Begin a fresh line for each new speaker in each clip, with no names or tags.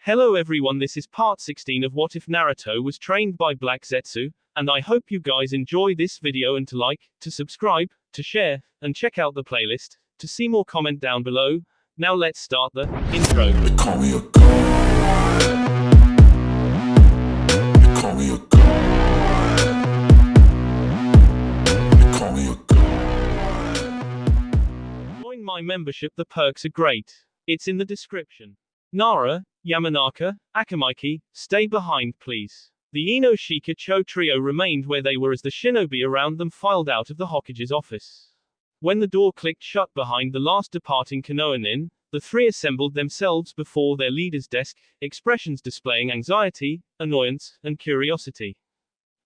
Hello everyone, this is part 16 of What If Naruto Was Trained by Black Zetsu, and I hope you guys enjoy this video and to like, to subscribe, to share, and check out the playlist, to see more comment down below. Now let's start the intro.
They call me a god. They call me a god. They call me a god.
Join my membership, the perks are great. It's in the description. Nara, Yamanaka, Akamaki, stay behind please. The Ino Shika Cho trio remained where they were as the shinobi around them filed out of the Hokage's office. When the door clicked shut behind the last departing Konoha nin, the three assembled themselves before their leader's desk, expressions displaying anxiety, annoyance, and curiosity.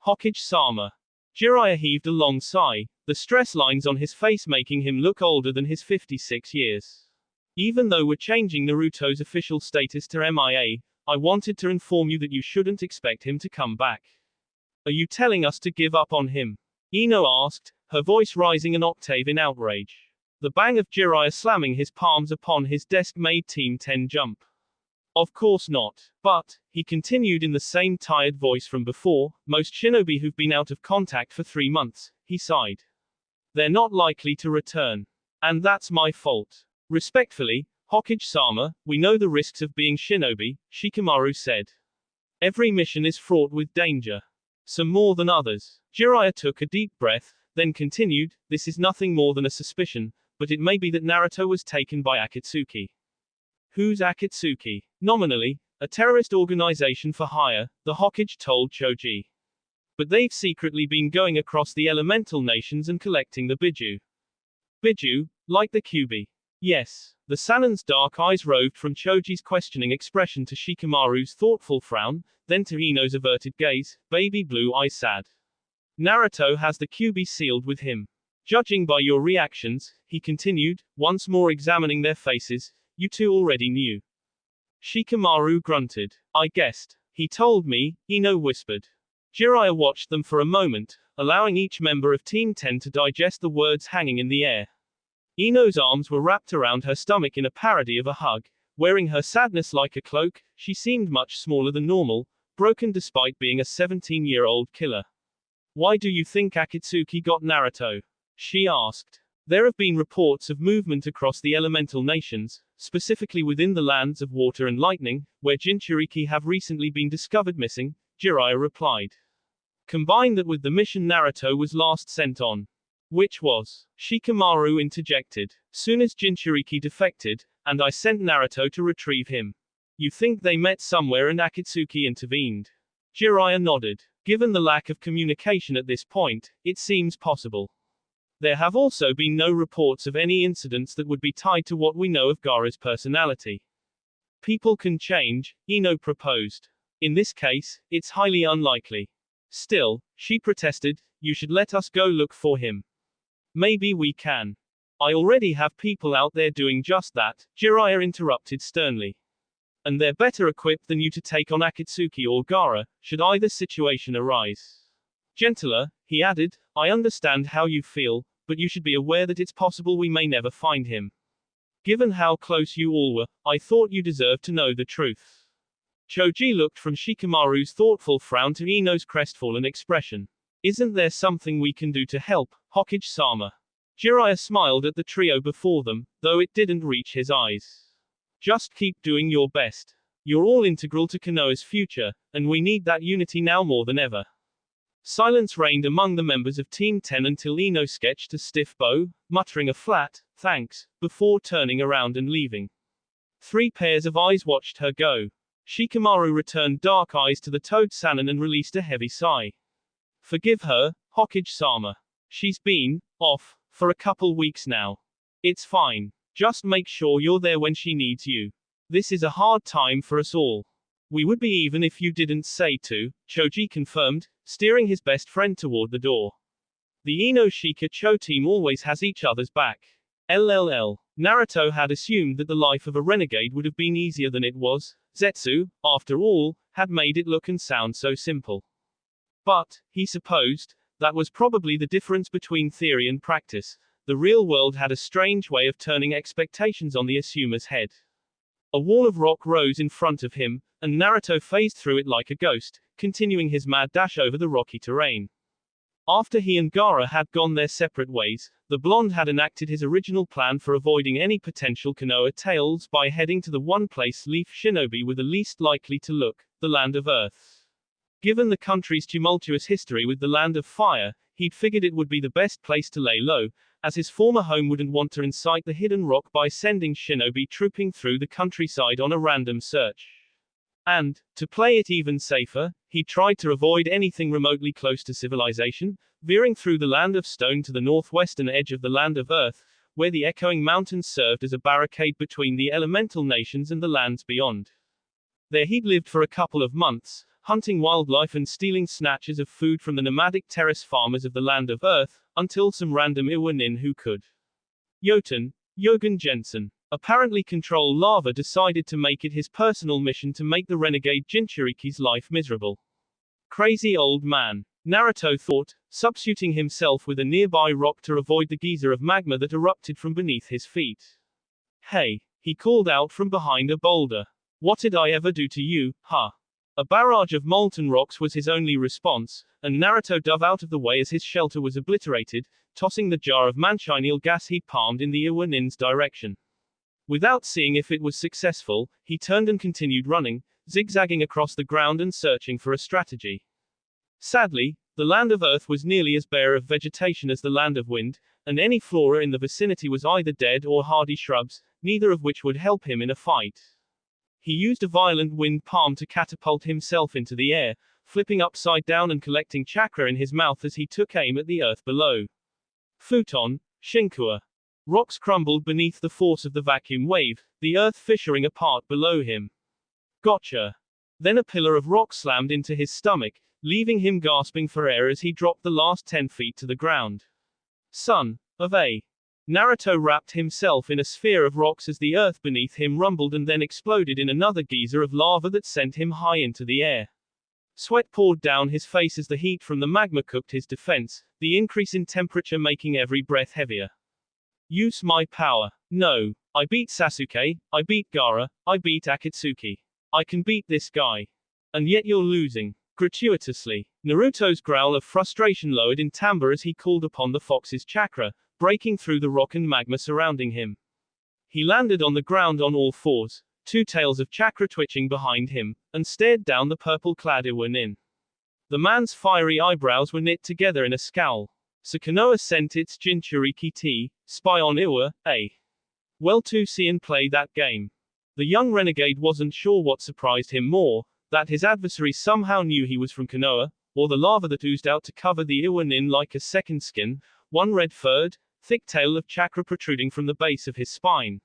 Hokage-sama. Jiraiya heaved a long sigh, the stress lines on his face making him look older than his 56 years. Even though we're changing Naruto's official status to MIA, I wanted to inform you that you shouldn't expect him to come back. Are you telling us to give up on him? Ino asked, her voice rising an octave in outrage. The bang of Jiraiya slamming his palms upon his desk made Team 10 jump. Of course not. But, he continued in the same tired voice from before, most shinobi who've been out of contact for 3 months, he sighed. They're not likely to return. And that's my fault. Respectfully, Hokage-sama, we know the risks of being shinobi, Shikamaru said. Every mission is fraught with danger. Some more than others. Jiraiya took a deep breath, then continued, this is nothing more than a suspicion, but it may be that Naruto was taken by Akatsuki. Who's Akatsuki? Nominally, a terrorist organization for hire, the Hokage told Choji. But they've secretly been going across the elemental nations and collecting the Biju. Biju, like the Kyuubi. Yes. The Sanin's dark eyes roved from Choji's questioning expression to Shikamaru's thoughtful frown, then to Ino's averted gaze, baby blue eyes sad. Naruto has the Kyuubi sealed with him. Judging by your reactions, he continued, once more examining their faces, you two already knew. Shikamaru grunted. I guessed. He told me, Ino whispered. Jiraiya watched them for a moment, allowing each member of Team 10 to digest the words hanging in the air. Ino's arms were wrapped around her stomach in a parody of a hug. Wearing her sadness like a cloak, she seemed much smaller than normal, broken despite being a 17-year-old killer. Why do you think Akatsuki got Naruto? She asked. There have been reports of movement across the elemental nations, specifically within the lands of water and lightning, where Jinchuriki have recently been discovered missing, Jiraiya replied. Combine that with the mission Naruto was last sent on. Which was? Shikamaru interjected. Soon as Jinchuriki defected, and I sent Naruto to retrieve him. You think they met somewhere and Akatsuki intervened? Jiraiya nodded. Given the lack of communication at this point, it seems possible. There have also been no reports of any incidents that would be tied to what we know of Gaara's personality. People can change, Ino proposed. In this case, it's highly unlikely. Still, she protested, you should let us go look for him. Maybe we can. I already have people out there doing just that, Jiraiya interrupted sternly. And they're better equipped than you to take on Akatsuki or Gaara, should either situation arise. Gentler, he added, I understand how you feel, but you should be aware that it's possible we may never find him. Given how close you all were, I thought you deserved to know the truth. Choji looked from Shikamaru's thoughtful frown to Ino's crestfallen expression. Isn't there something we can do to help, Hokage-sama? Jiraiya smiled at the trio before them, though it didn't reach his eyes. Just keep doing your best. You're all integral to Konoha's future, and we need that unity now more than ever. Silence reigned among the members of Team 10 until Ino sketched a stiff bow, muttering a flat, thanks, before turning around and leaving. 3 pairs of eyes watched her go. Shikamaru returned dark eyes to the Toad Sanin and released a heavy sigh. Forgive her, Hokage-sama. She's been off for a couple weeks now. It's fine. Just make sure you're there when she needs you. This is a hard time for us all. We would be even if you didn't say to, Choji confirmed, steering his best friend toward the door. The Ino Shika Cho team always has each other's back. LLL. Naruto had assumed that the life of a renegade would have been easier than it was. Zetsu, after all, had made it look and sound so simple. But, he supposed, that was probably the difference between theory and practice. The real world had a strange way of turning expectations on the assumer's head. A wall of rock rose in front of him, and Naruto phased through it like a ghost, continuing his mad dash over the rocky terrain. After he and Gaara had gone their separate ways, the blonde had enacted his original plan for avoiding any potential Konoha tales by heading to the one place Leaf Shinobi were the least likely to look, the Land of Earth. Given the country's tumultuous history with the Land of Fire, he'd figured it would be the best place to lay low, as his former home wouldn't want to incite the hidden rock by sending shinobi trooping through the countryside on a random search. And, to play it even safer, he tried to avoid anything remotely close to civilization, veering through the Land of Stone to the northwestern edge of the Land of Earth, where the echoing mountains served as a barricade between the elemental nations and the lands beyond. There he'd lived for a couple of months, hunting wildlife and stealing snatches of food from the nomadic terrace farmers of the Land of Earth, until some random Iwanin who could Yogen Jensen, apparently control lava decided to make it his personal mission to make the renegade Jinchuriki's life miserable. Crazy old man, Naruto thought, substituting himself with a nearby rock to avoid the geyser of magma that erupted from beneath his feet. Hey, he called out from behind a boulder. What did I ever do to you, huh? A barrage of molten rocks was his only response, and Naruto dove out of the way as his shelter was obliterated, tossing the jar of manchineel gas he palmed in the Iwanin's direction. Without seeing if it was successful, he turned and continued running, zigzagging across the ground and searching for a strategy. Sadly, the Land of Earth was nearly as bare of vegetation as the Land of Wind, and any flora in the vicinity was either dead or hardy shrubs, neither of which would help him in a fight. He used a violent wind palm to catapult himself into the air, flipping upside down and collecting chakra in his mouth as he took aim at the earth below. Futon, Shinkua. Rocks crumbled beneath the force of the vacuum wave, the earth fissuring apart below him. Gotcha. Then a pillar of rock slammed into his stomach, leaving him gasping for air as he dropped the last 10 feet to the ground. Son of a. Naruto wrapped himself in a sphere of rocks as the earth beneath him rumbled and then exploded in another geyser of lava that sent him high into the air. Sweat poured down his face as the heat from the magma cooked his defense, the increase in temperature making every breath heavier. Use my power. No. I beat Sasuke, I beat Gaara, I beat Akatsuki. I can beat this guy. And yet you're losing. Gratuitously. Naruto's growl of frustration lowered in timbre as he called upon the fox's chakra, breaking through the rock and magma surrounding him. He landed on the ground on all fours, two tails of chakra twitching behind him, and stared down the purple-clad Iwanin. The man's fiery eyebrows were knit together in a scowl. So Konoha sent its Jinchuriki T, spy on Iwa, eh? Well to see and play that game. The young renegade wasn't sure what surprised him more, that his adversary somehow knew he was from Konoha, or the lava that oozed out to cover the Iwanin like a second skin, one red-furred, thick tail of chakra protruding from the base of his spine.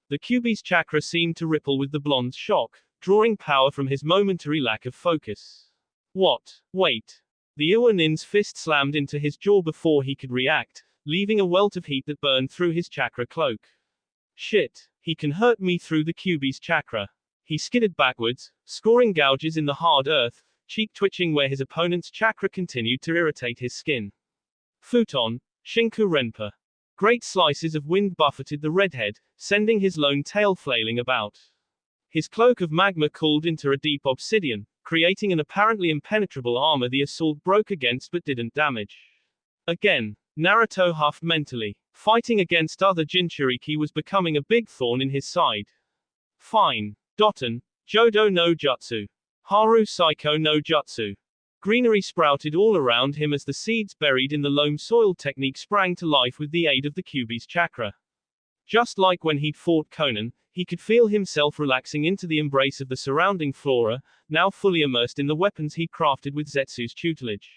The Kyuubi's chakra seemed to ripple with the blonde's shock, drawing power from his momentary lack of focus. What? Wait. The Iwanin's fist slammed into his jaw before he could react, leaving a welt of heat that burned through his chakra cloak. Shit. He can hurt me through the Kyuubi's chakra. He skidded backwards, scoring gouges in the hard earth, cheek twitching where his opponent's chakra continued to irritate his skin. Futon, Shinku Renpa. Great slices of wind buffeted the redhead, sending his lone tail flailing about. His cloak of magma cooled into a deep obsidian, creating an apparently impenetrable armor the assault broke against but didn't damage. Again, Naruto huffed mentally. Fighting against other Jinchuriki was becoming a big thorn in his side. Fine. Doton, Jodo no Jutsu. Haru Psycho no Jutsu. Greenery sprouted all around him as the seeds buried in the loam soil technique sprang to life with the aid of the Kyuubi's chakra. Just like when he'd fought Conan, he could feel himself relaxing into the embrace of the surrounding flora, now fully immersed in the weapons he'd crafted with Zetsu's tutelage.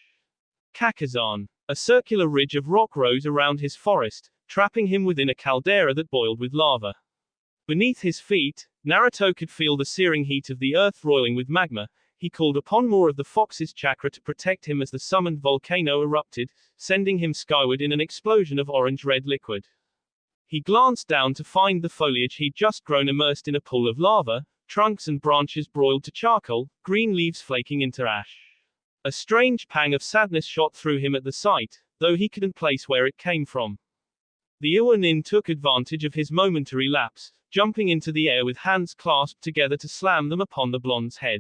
Kakazan. A circular ridge of rock rose around his forest, trapping him within a caldera that boiled with lava. Beneath his feet, Naruto could feel the searing heat of the earth roiling with magma. He called upon more of the fox's chakra to protect him as the summoned volcano erupted, sending him skyward in an explosion of orange-red liquid. He glanced down to find the foliage he'd just grown immersed in a pool of lava, trunks and branches broiled to charcoal, green leaves flaking into ash. A strange pang of sadness shot through him at the sight, though he couldn't place where it came from. The Iwanin took advantage of his momentary lapse, jumping into the air with hands clasped together to slam them upon the blonde's head.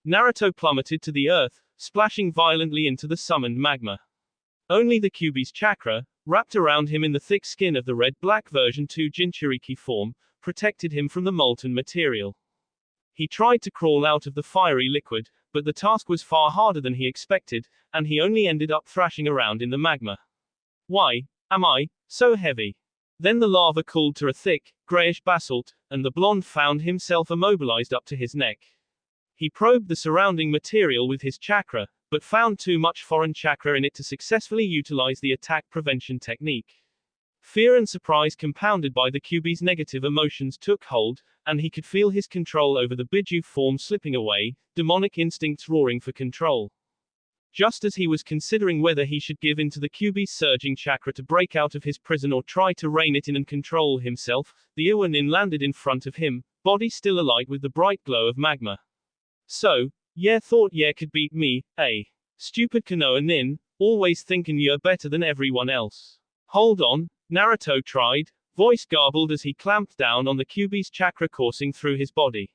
Naruto plummeted to the earth, splashing violently into the summoned magma. Only the Kyuubi's chakra, wrapped around him in the thick skin of the red-black version 2 Jinchuriki form, protected him from the molten material. He tried to crawl out of the fiery liquid, but the task was far harder than he expected, and he only ended up thrashing around in the magma. Why am I so heavy? Then the lava cooled to a thick, grayish basalt, and the blonde found himself immobilized up to his neck. He probed the surrounding material with his chakra, but found too much foreign chakra in it to successfully utilize the attack prevention technique. Fear and surprise compounded by the Kyuubi's negative emotions took hold, and he could feel his control over the Biju form slipping away, demonic instincts roaring for control. Just as he was considering whether he should give in to the Kyuubi's surging chakra to break out of his prison or try to rein it in and control himself, the Iwa Nin landed in front of him, body still alight with the bright glow of magma. So, yeah, thought yeah could beat me, eh? Stupid Konoha Nin, always thinking you're better than everyone else. Hold on, Naruto tried, voice garbled as he clamped down on the Kyuubi's chakra coursing through his body.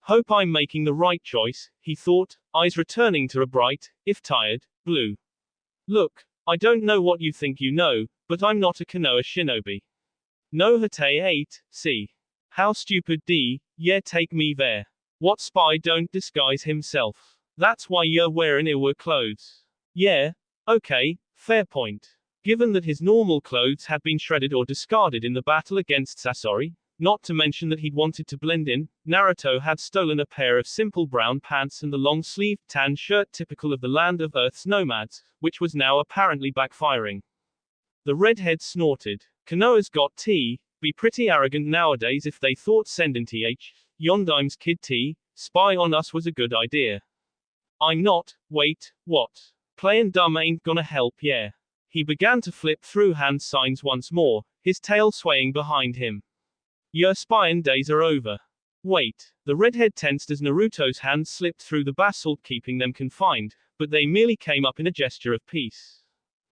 Hope I'm making the right choice, he thought, eyes returning to a bright, if tired, blue. Look, I don't know what you think you know, but I'm not a Konoha shinobi. No hate 8, see. How stupid d, yeah take me there. What spy don't disguise himself? That's why you're wearing Iwa clothes. Yeah, okay, fair point. Given that his normal clothes had been shredded or discarded in the battle against Sasori, not to mention that he'd wanted to blend in, Naruto had stolen a pair of simple brown pants and the long-sleeved tan shirt typical of the land of Earth's nomads, which was now apparently backfiring. The redhead snorted. Konoha's got T, be pretty arrogant nowadays if they thought sending Th, Yondaim's kid T, spy on us was a good idea. I'm not, wait, what? Playin' dumb ain't gonna help yeah. He began to flip through hand signs once more, his tail swaying behind him. Your spying days are over. Wait. The redhead tensed as Naruto's hands slipped through the basalt keeping them confined, but they merely came up in a gesture of peace.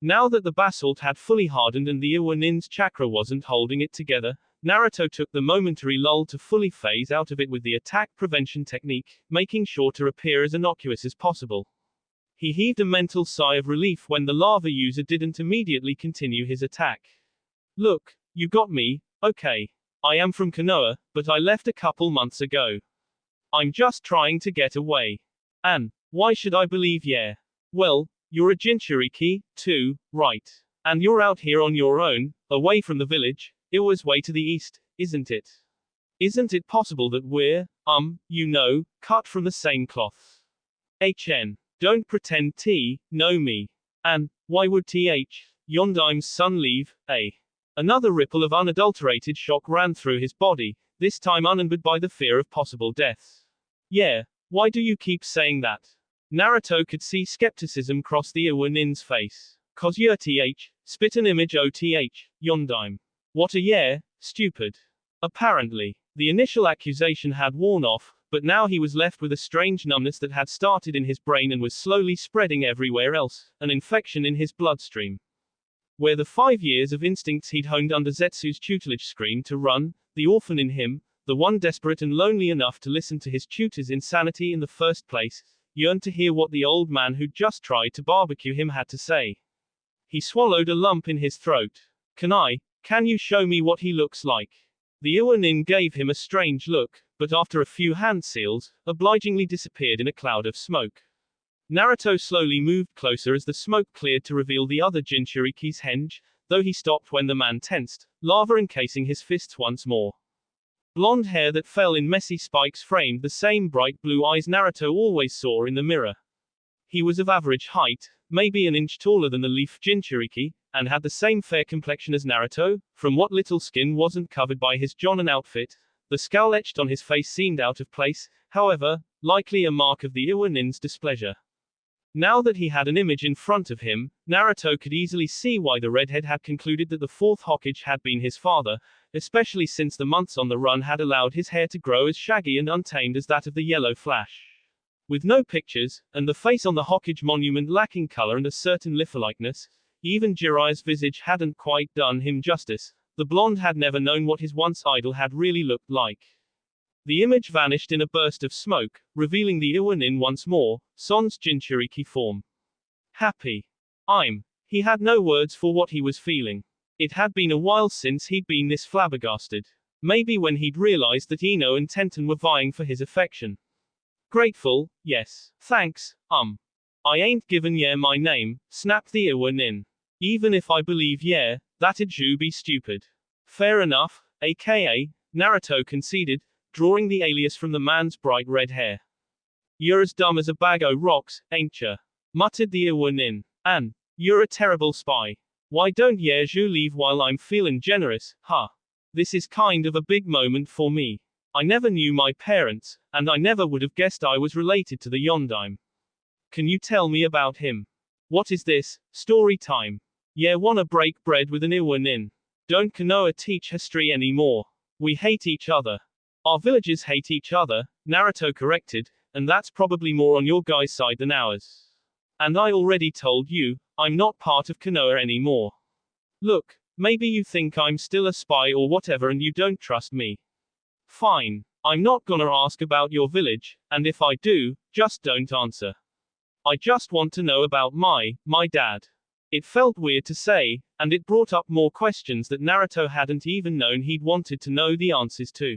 Now that the basalt had fully hardened and the Iwa Nin's chakra wasn't holding it together, Naruto took the momentary lull to fully phase out of it with the attack prevention technique, making sure to appear as innocuous as possible. He heaved a mental sigh of relief when the lava user didn't immediately continue his attack. Look, you got me, okay. I am from Konoha, but I left a couple months ago. I'm just trying to get away. And, why should I believe yeah? Well, you're a Jinchuriki, too, right? And you're out here on your own, away from the village, Iwa's way to the east, isn't it? Isn't it possible that we're, cut from the same cloth? Don't pretend know me. And, why would Yondaim's son leave, eh? Another ripple of unadulterated shock ran through his body, this time unencumbered by the fear of possible death. Yeah, why do you keep saying that? Naruto could see skepticism cross the Iwa Nin's face. Cause you're spit an image Yondaim. What a yeah, stupid. Apparently, the initial accusation had worn off, but now he was left with a strange numbness that had started in his brain and was slowly spreading everywhere else, an infection in his bloodstream. Where the 5 years of instincts he'd honed under Zetsu's tutelage screamed to run, the orphan in him, the one desperate and lonely enough to listen to his tutor's insanity in the first place, yearned to hear what the old man who'd just tried to barbecue him had to say. He swallowed a lump in his throat. Can you show me what he looks like? The Iwa Nin gave him a strange look, but after a few hand seals, obligingly disappeared in a cloud of smoke. Naruto slowly moved closer as the smoke cleared to reveal the other Jinchuriki's henge, though he stopped when the man tensed, lava encasing his fists once more. Blonde hair that fell in messy spikes framed the same bright blue eyes Naruto always saw in the mirror. He was of average height, maybe an inch taller than the leaf Jinchuriki, and had the same fair complexion as Naruto. From what little skin wasn't covered by his Jonin outfit, the scowl etched on his face seemed out of place, however, likely a mark of the Iwa Nin's displeasure. Now that he had an image in front of him, Naruto could easily see why the redhead had concluded that the fourth Hokage had been his father, especially since the months on the run had allowed his hair to grow as shaggy and untamed as that of the yellow Flash. With no pictures, and the face on the Hokage monument lacking color and a certain life-likeness, even Jiraiya's visage hadn't quite done him justice. The blonde had never known what his once idol had really looked like. The image vanished in a burst of smoke, revealing the Iwanin once more, Son's Jinchuriki form. Happy. He had no words for what he was feeling. It had been a while since he'd been this flabbergasted. Maybe when he'd realized that Ino and Tenten were vying for his affection. Grateful, yes. Thanks, I ain't given ye my name, snapped the Iwanin. Even if I believe ye, that'd be stupid. Fair enough, aka, Naruto conceded, drawing the alias from the man's bright red hair. You're as dumb as a bag o' rocks, ain't ya? Muttered the Iwanin. And you're a terrible spy. Why don't ye leave while I'm feelin' generous, huh? This is kind of a big moment for me. I never knew my parents, and I never would have guessed I was related to the Yondaime. Can you tell me about him? What is this, story time? Yeah, wanna break bread with an Iwanin. Don't Konoha teach history anymore. We hate each other. Our villagers hate each other, Naruto corrected, and that's probably more on your guys' side than ours. And I already told you, I'm not part of Konoha anymore. Look, maybe you think I'm still a spy or whatever and you don't trust me. Fine. I'm not gonna ask about your village, and if I do, just don't answer. I just want to know about my dad. It felt weird to say, and it brought up more questions that Naruto hadn't even known he'd wanted to know the answers to.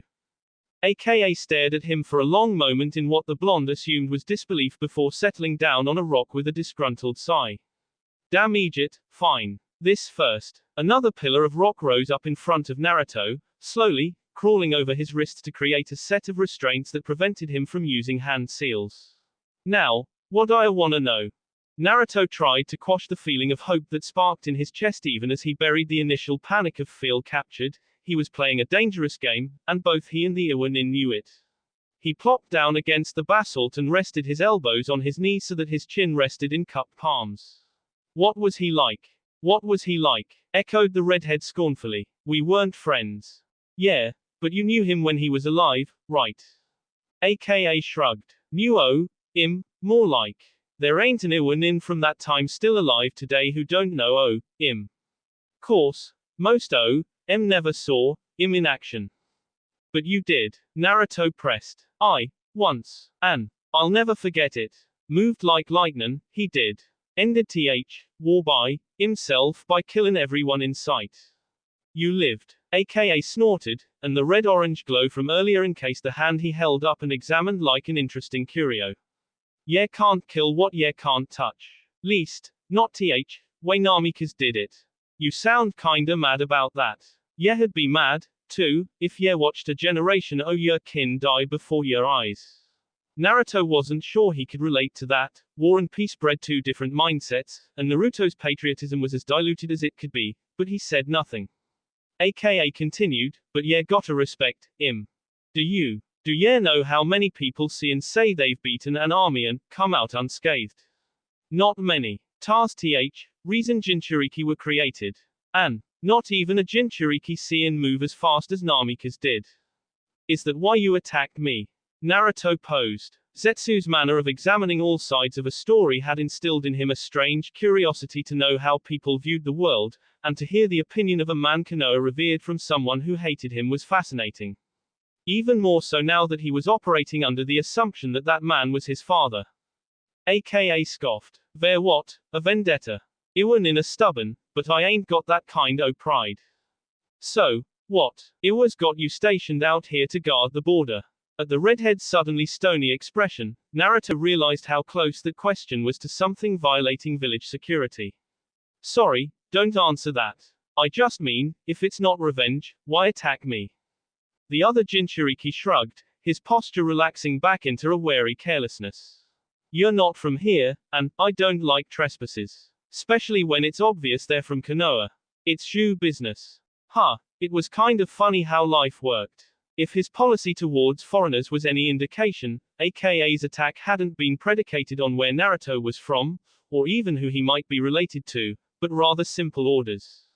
AKA stared at him for a long moment in what the blonde assumed was disbelief before settling down on a rock with a disgruntled sigh. Damn Egypt, fine. This first. Another pillar of rock rose up in front of Naruto, slowly, crawling over his wrists to create a set of restraints that prevented him from using hand seals. Now, what I wanna know. Naruto tried to quash the feeling of hope that sparked in his chest even as he buried the initial panic of feel captured. He was playing a dangerous game, and both he and the Iwanin knew it. He plopped down against the basalt and rested his elbows on his knees so that his chin rested in cupped palms. What was he like? What was he like? Echoed the redhead scornfully. We weren't friends. Yeah, but you knew him when he was alive, right? AKA shrugged. Knew more like. There ain't an Iwanin from that time still alive today who don't know Course, most never saw him in action. But you did. Naruto pressed. Once. And I'll never forget it. Moved like lightning, he did. Ended war by himself by killing everyone in sight. You lived. AKA snorted, and the red-orange glow from earlier encased the hand he held up and examined like an interesting curio. Ye can't kill what ye can't touch. Least, not way Namikaze did it. You sound kinda mad about that. Ye'd be mad, too, if ye watched a generation o' your kin die before your eyes. Naruto wasn't sure he could relate to that. War and peace bred two different mindsets, and Naruto's patriotism was as diluted as it could be, but he said nothing. AKA continued, but ye gotta respect him. Do ye know how many people see and say they've beaten an army and come out unscathed? Not many. Tars reason Jinchuriki were created. And not even a Jinchuriki see and move as fast as Namikaze did. Is that why you attacked me? Naruto posed. Zetsu's manner of examining all sides of a story had instilled in him a strange curiosity to know how people viewed the world, and to hear the opinion of a man Konoha revered from someone who hated him was fascinating. Even more so now that he was operating under the assumption that that man was his father. AKA scoffed. Ver what? A vendetta. Iwanin are stubborn, but I ain't got that kind o' pride. So, what? Iwa's got you stationed out here to guard the border. At the redhead's suddenly stony expression, Naruto realized how close that question was to something violating village security. Sorry, don't answer that. I just mean, if it's not revenge, why attack me? The other Jinchuriki shrugged, his posture relaxing back into a wary carelessness. You're not from here, and I don't like trespasses. Especially when it's obvious they're from Konoha. It's you business. It was kind of funny how life worked. If his policy towards foreigners was any indication, AKA's attack hadn't been predicated on where Naruto was from, or even who he might be related to, but rather simple orders.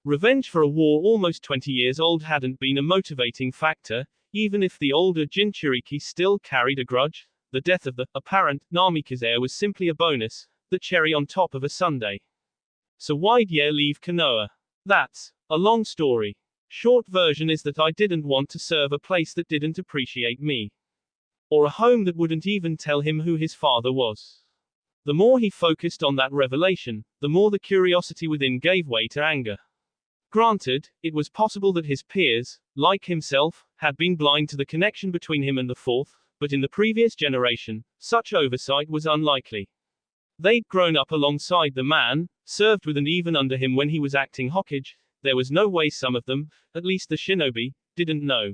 Revenge for a war almost 20 years old hadn't been a motivating factor, even if the older Jinchuriki still carried a grudge. The death of the apparent Namikaze heir was simply a bonus, the cherry on top of a sundae. So why'd ye leave Konoha? That's a long story. Short version is that I didn't want to serve a place that didn't appreciate me. Or a home that wouldn't even tell him who his father was. The more he focused on that revelation, the more the curiosity within gave way to anger. Granted, it was possible that his peers, like himself, had been blind to the connection between him and the fourth, but in the previous generation, such oversight was unlikely. They'd grown up alongside the man, served with and even under him when he was acting Hokage. There was no way some of them, at least the shinobi, didn't know.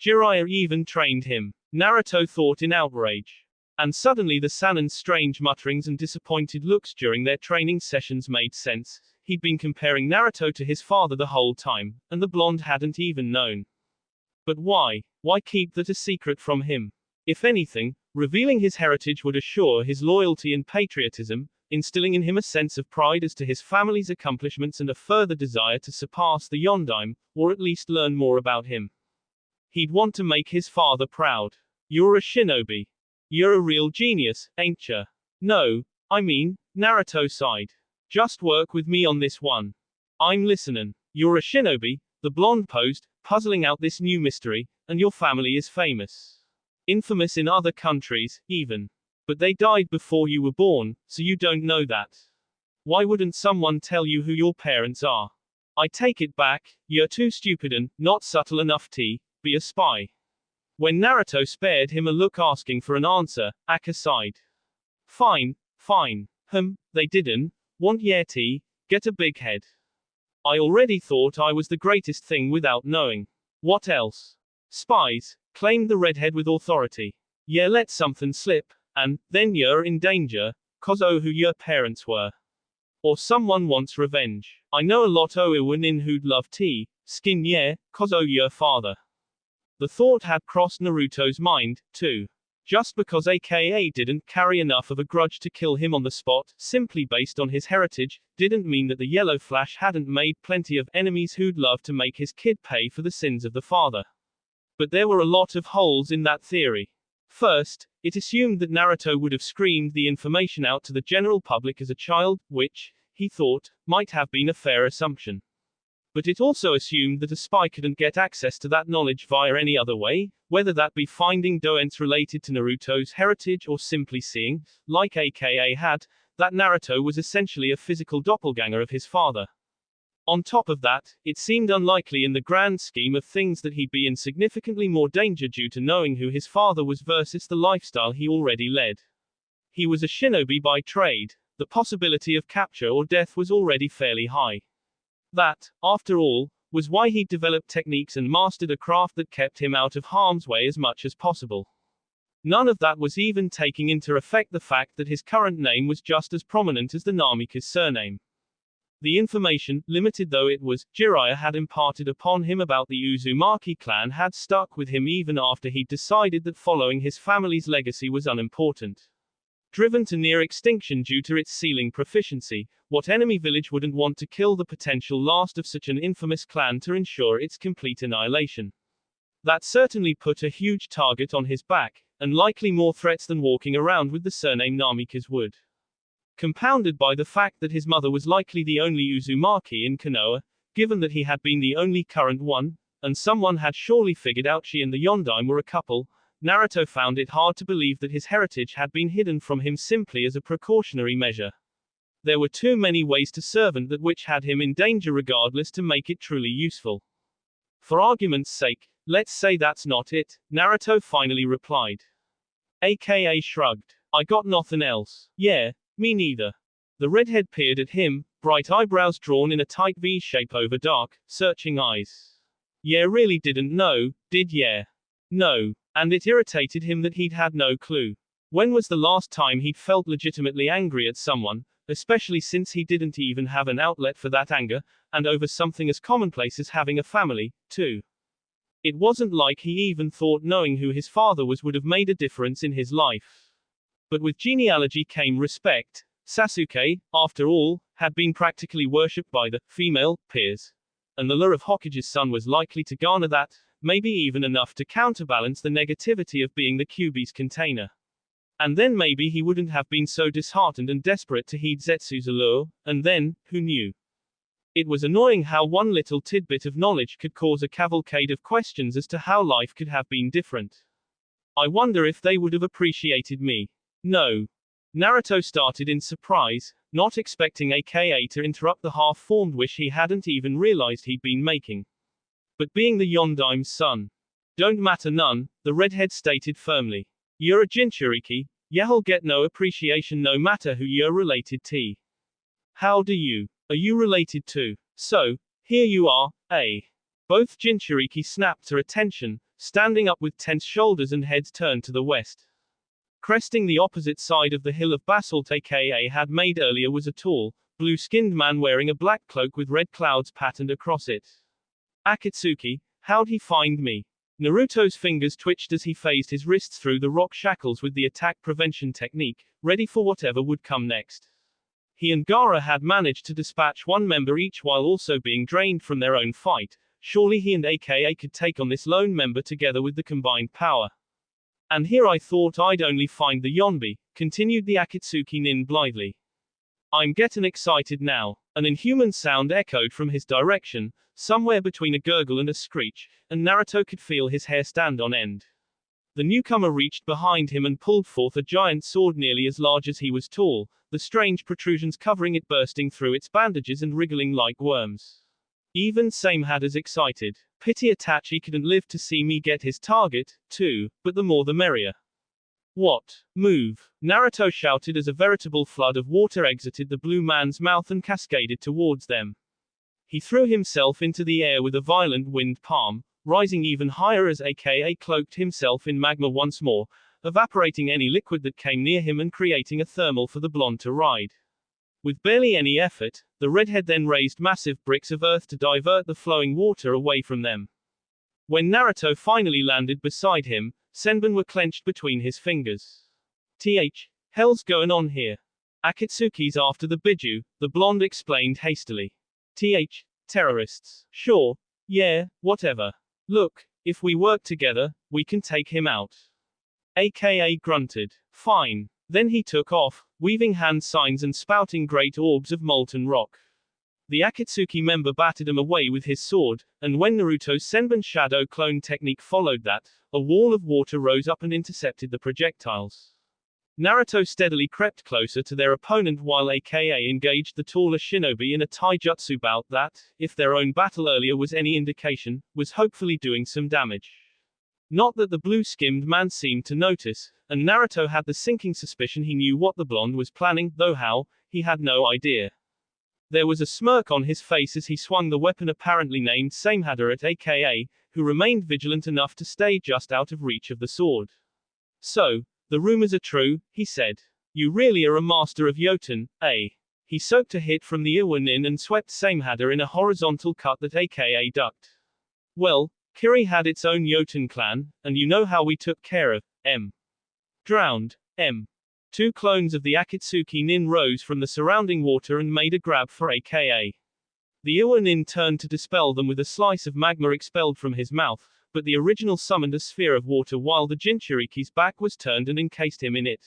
Jiraiya even trained him. Naruto thought in outrage. And suddenly the Sanin's strange mutterings and disappointed looks during their training sessions made sense. He'd been comparing Naruto to his father the whole time, and the blonde hadn't even known. But why? Why keep that a secret from him? If anything, revealing his heritage would assure his loyalty and patriotism, instilling in him a sense of pride as to his family's accomplishments and a further desire to surpass the Yondaime, or at least learn more about him. He'd want to make his father proud. You're a shinobi. You're a real genius, ain't ya? No, I mean, Naruto sighed. Just work with me on this one. I'm listening. You're a shinobi, the blonde posed, puzzling out this new mystery, and your family is famous. Infamous in other countries, even. But they died before you were born, so you don't know that. Why wouldn't someone tell you who your parents are? I take it back, you're too stupid and not subtle enough to be a spy. When Naruto spared him a look asking for an answer, Akka sighed. Fine, fine. They didn't want Yeti, get a big head. I already thought I was the greatest thing without knowing. What else? Spies, claimed the redhead with authority. Yeah, let something slip, and then you're in danger, 'cause oh who your parents were. Or someone wants revenge. I know a lot o in who'd love tea, skin yeah, 'cause oh your father. The thought had crossed Naruto's mind, too. Just because AKA didn't carry enough of a grudge to kill him on the spot, simply based on his heritage, didn't mean that the Yellow Flash hadn't made plenty of enemies who'd love to make his kid pay for the sins of the father. But there were a lot of holes in that theory. First, it assumed that Naruto would have screamed the information out to the general public as a child, which, he thought, might have been a fair assumption. But it also assumed that a spy couldn't get access to that knowledge via any other way, whether that be finding doents related to Naruto's heritage or simply seeing, like AKA had, that Naruto was essentially a physical doppelganger of his father. On top of that, it seemed unlikely in the grand scheme of things that he'd be in significantly more danger due to knowing who his father was versus the lifestyle he already led. He was a shinobi by trade. The possibility of capture or death was already fairly high. That, after all, was why he'd developed techniques and mastered a craft that kept him out of harm's way as much as possible. None of that was even taking into effect the fact that his current name was just as prominent as the Namika's surname. The information, limited though it was, Jiraiya had imparted upon him about the Uzumaki clan had stuck with him even after he'd decided that following his family's legacy was unimportant. Driven to near extinction due to its sealing proficiency, what enemy village wouldn't want to kill the potential last of such an infamous clan to ensure its complete annihilation? That certainly put a huge target on his back, and likely more threats than walking around with the surname Namikaze would. Compounded by the fact that his mother was likely the only Uzumaki in Konoha, given that he had been the only current one, and someone had surely figured out she and the Yondaime were a couple, Naruto found it hard to believe that his heritage had been hidden from him simply as a precautionary measure. There were too many ways to servant that which had him in danger regardless to make it truly useful. For argument's sake, let's say that's not it, Naruto finally replied. AKA shrugged. I got nothing else. Yeah, me neither. The redhead peered at him, bright eyebrows drawn in a tight V shape over dark, searching eyes. Yeah, really didn't know, did ya? No. And it irritated him that he'd had no clue. When was the last time he'd felt legitimately angry at someone, especially since he didn't even have an outlet for that anger, and over something as commonplace as having a family, too? It wasn't like he even thought knowing who his father was would have made a difference in his life. But with genealogy came respect. Sasuke, after all, had been practically worshipped by the female peers. And the lure of Hokage's son was likely to garner that, maybe even enough to counterbalance the negativity of being the Kyuubi's container. And then maybe he wouldn't have been so disheartened and desperate to heed Zetsu's allure, and then, who knew? It was annoying how one little tidbit of knowledge could cause a cavalcade of questions as to how life could have been different. I wonder if they would have appreciated me. No. Naruto started in surprise, not expecting aka to interrupt the half-formed wish he hadn't even realized he'd been making. But being the Yondaim's son, don't matter none, the redhead stated firmly. You're a Jinchuriki, you'll get no appreciation no matter who you're related to. How do you? Are you related to? So, here you are, eh? Both Jinchuriki snapped to attention, standing up with tense shoulders and heads turned to the west. Cresting the opposite side of the hill of basalt aka had made earlier was a tall, blue-skinned man wearing a black cloak with red clouds patterned across it. Akatsuki, how'd he find me? Naruto's fingers twitched as he phased his wrists through the rock shackles with the attack prevention technique, ready for whatever would come next. He and Gaara had managed to dispatch one member each while also being drained from their own fight. Surely he and aka could take on this lone member together with the combined power. And here I thought I'd only find the Yonbi, continued the Akatsuki nin blithely. I'm getting excited now. An inhuman sound echoed from his direction, somewhere between a gurgle and a screech, and Naruto could feel his hair stand on end. The newcomer reached behind him and pulled forth a giant sword nearly as large as he was tall, the strange protrusions covering it bursting through its bandages and wriggling like worms. Even Same had as excited. Pity Itachi couldn't live to see me get his target, too, but the more the merrier. What? Move! Naruto shouted as a veritable flood of water exited the blue man's mouth and cascaded towards them. He threw himself into the air with a violent wind palm, rising even higher as aka cloaked himself in magma once more, evaporating any liquid that came near him and creating a thermal for the blonde to ride. With barely any effort, the redhead then raised massive bricks of earth to divert the flowing water away from them. When Naruto finally landed beside him, senbon were clenched between his fingers. Hell's going on here? Akatsuki's after the Biju, the blonde explained hastily. Terrorists. Sure. Yeah, whatever. Look, if we work together, we can take him out. Aka grunted. Fine. Then he took off, weaving hand signs and spouting great orbs of molten rock. The Akatsuki member batted him away with his sword, and when Naruto's Senbon shadow clone technique followed that, a wall of water rose up and intercepted the projectiles. Naruto steadily crept closer to their opponent while aka engaged the taller shinobi in a taijutsu bout that, if their own battle earlier was any indication, was hopefully doing some damage. Not that the blue-skinned man seemed to notice, and Naruto had the sinking suspicion he knew what the blonde was planning, though how, he had no idea. There was a smirk on his face as he swung the weapon apparently named Samehada at aka, who remained vigilant enough to stay just out of reach of the sword. So, the rumors are true, he said. You really are a master of Yoten, eh? He soaked a hit from the Iwa nin and swept Samehada in a horizontal cut that aka ducked. Well, Kiri had its own Yoten clan, and you know how we took care of drowned. Two clones of the Akatsuki nin rose from the surrounding water and made a grab for aka. The Iwa nin turned to dispel them with a slice of magma expelled from his mouth, but the original summoned a sphere of water while the Jinchuriki's back was turned and encased him in it.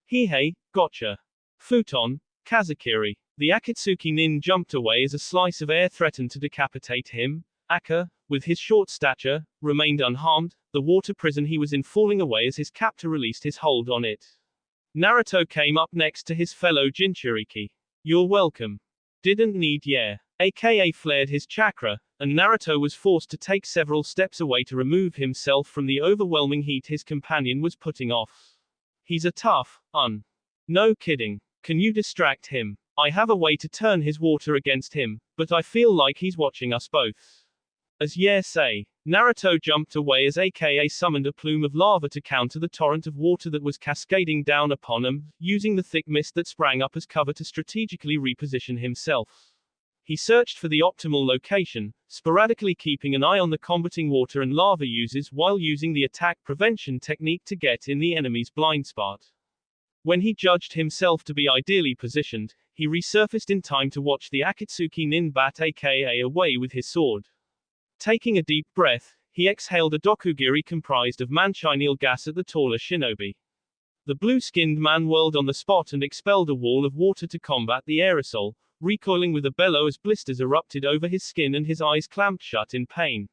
Hey, gotcha. Futon, Kazakiri. The Akatsuki nin jumped away as a slice of air threatened to decapitate him. Akka, with his short stature, remained unharmed, the water prison he was in falling away as his captor released his hold on it. Naruto came up next to his fellow Jinchuriki. You're welcome. Didn't need aka flared his chakra, and Naruto was forced to take several steps away to remove himself from the overwhelming heat his companion was putting off. He's a tough, No kidding. Can you distract him? I have a way to turn his water against him, but I feel like he's watching us both. As say. Naruto jumped away as aka summoned a plume of lava to counter the torrent of water that was cascading down upon him, using the thick mist that sprang up as cover to strategically reposition himself. He searched for the optimal location, sporadically keeping an eye on the combating water and lava uses while using the attack prevention technique to get in the enemy's blind spot. When he judged himself to be ideally positioned, he resurfaced in time to watch the Akatsuki nin bat aka away with his sword. Taking a deep breath, he exhaled a dokugiri comprised of manchineel gas at the taller shinobi. The blue-skinned man whirled on the spot and expelled a wall of water to combat the aerosol, recoiling with a bellow as blisters erupted over his skin and his eyes clamped shut in pain.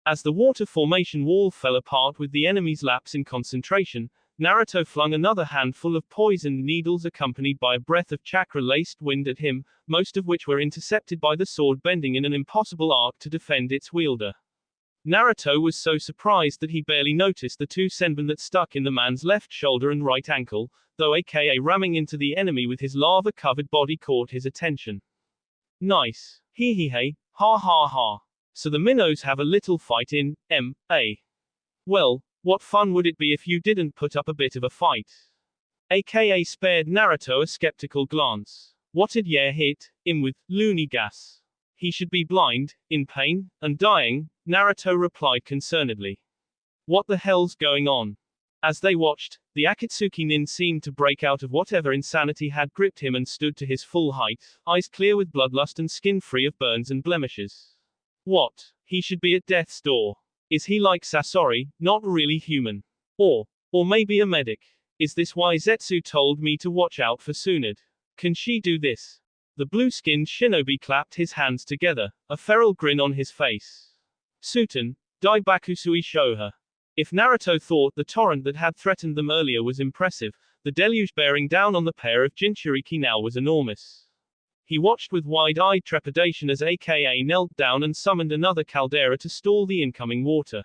As the water formation wall fell apart with the enemy's lapse in concentration, Naruto flung another handful of poisoned needles accompanied by a breath of chakra-laced wind at him, most of which were intercepted by the sword bending in an impossible arc to defend its wielder. Naruto was so surprised that he barely noticed the two senbon that stuck in the man's left shoulder and right ankle, though aka ramming into the enemy with his lava-covered body caught his attention. Nice. Hee hee hey, ha ha ha. So the minnows have a little fight in M.A. Well, what fun would it be if you didn't put up a bit of a fight? Aka spared Naruto a skeptical glance. What'd ya hit him with, loony gas? He should be blind, in pain, and dying, Naruto replied concernedly. What the hell's going on? As they watched, the Akatsuki nin seemed to break out of whatever insanity had gripped him and stood to his full height, eyes clear with bloodlust and skin free of burns and blemishes. What? He should be at death's door. Is he like Sasori, not really human? Or maybe a medic? Is this why Zetsu told me to watch out for Tsunade? Can she do this? The blue-skinned shinobi clapped his hands together, a feral grin on his face. Suten, Daibakusui Shoha. If Naruto thought the torrent that had threatened them earlier was impressive, the deluge bearing down on the pair of Jinchuriki now was enormous. He watched with wide-eyed trepidation as aka knelt down and summoned another caldera to stall the incoming water.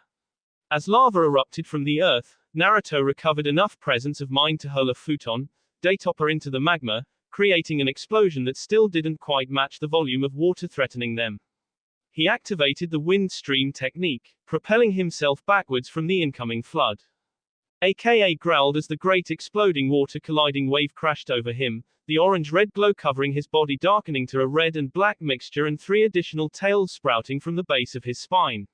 As lava erupted from the earth, Naruto recovered enough presence of mind to hurl a futon, Daytopper into the magma, creating an explosion that still didn't quite match the volume of water threatening them. He activated the wind stream technique, propelling himself backwards from the incoming flood. Aka growled as the great exploding water colliding wave crashed over him, the orange-red glow covering his body darkening to a red and black mixture and 3 additional tails sprouting from the base of his spine.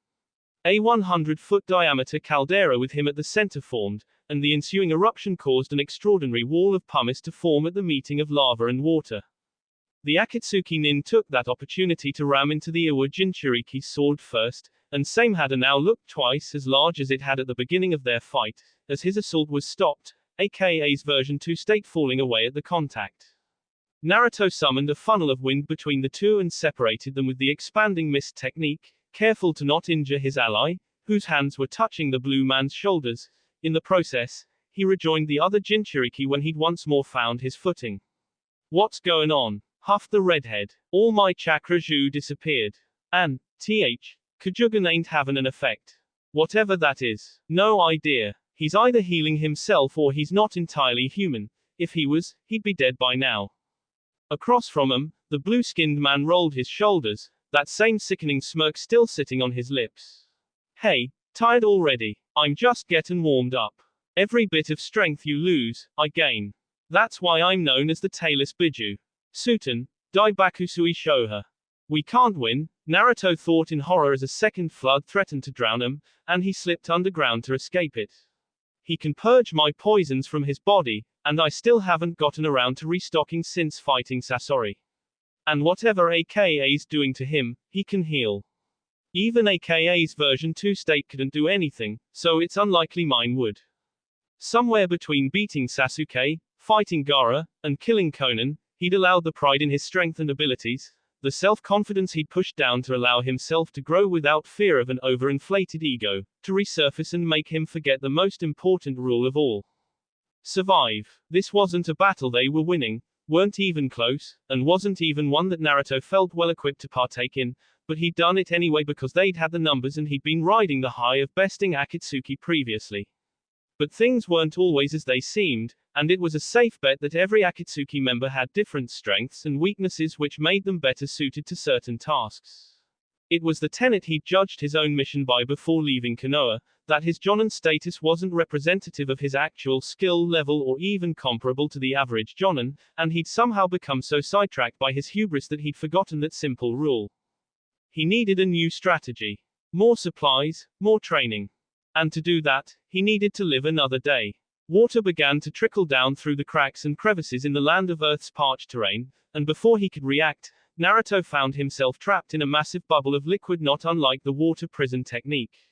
A 100-foot diameter caldera with him at the center formed, and the ensuing eruption caused an extraordinary wall of pumice to form at the meeting of lava and water. The Akatsuki nin took that opportunity to ram into the Iwa Jinchuriki's sword first, and same had now looked twice as large as it had at the beginning of their fight, as his assault was stopped, aka's version 2 state falling away at the contact. Naruto summoned a funnel of wind between the two and separated them with the expanding mist technique, careful to not injure his ally, whose hands were touching the blue man's shoulders. In the process, he rejoined the other Jinchuriki when he'd once more found his footing. What's going on? Huffed the redhead. All my chakra ju disappeared. And, Kajugan ain't having an effect. Whatever that is. No idea. He's either healing himself or he's not entirely human. If he was, he'd be dead by now. Across from him, the blue-skinned man rolled his shoulders, that same sickening smirk still sitting on his lips. Hey, tired already? I'm just getting warmed up. Every bit of strength you lose, I gain. That's why I'm known as the Tailless Biju. Suten, Daibakusui Shoha. We can't win, Naruto thought in horror as a second flood threatened to drown him, and he slipped underground to escape it. He can purge my poisons from his body, and I still haven't gotten around to restocking since fighting Sasori. And whatever AKA's doing to him, he can heal. Even AKA's version 2 state couldn't do anything, so it's unlikely mine would. Somewhere between beating Sasuke, fighting Gaara, and killing Conan, he'd allowed the pride in his strength and abilities, the self-confidence he'd pushed down to allow himself to grow without fear of an overinflated ego, to resurface and make him forget the most important rule of all. Survive. This wasn't a battle they were winning, weren't even close, and wasn't even one that Naruto felt well equipped to partake in, but he'd done it anyway because they'd had the numbers and he'd been riding the high of besting Akatsuki previously. But things weren't always as they seemed, and it was a safe bet that every Akatsuki member had different strengths and weaknesses which made them better suited to certain tasks. It was the tenet he'd judged his own mission by before leaving Konoha, that his Jonin status wasn't representative of his actual skill level or even comparable to the average Jonin, and he'd somehow become so sidetracked by his hubris that he'd forgotten that simple rule. He needed a new strategy. More supplies, more training. And to do that, he needed to live another day. Water began to trickle down through the cracks and crevices in the land of Earth's parched terrain, and before he could react, Naruto found himself trapped in a massive bubble of liquid not unlike the water prison technique.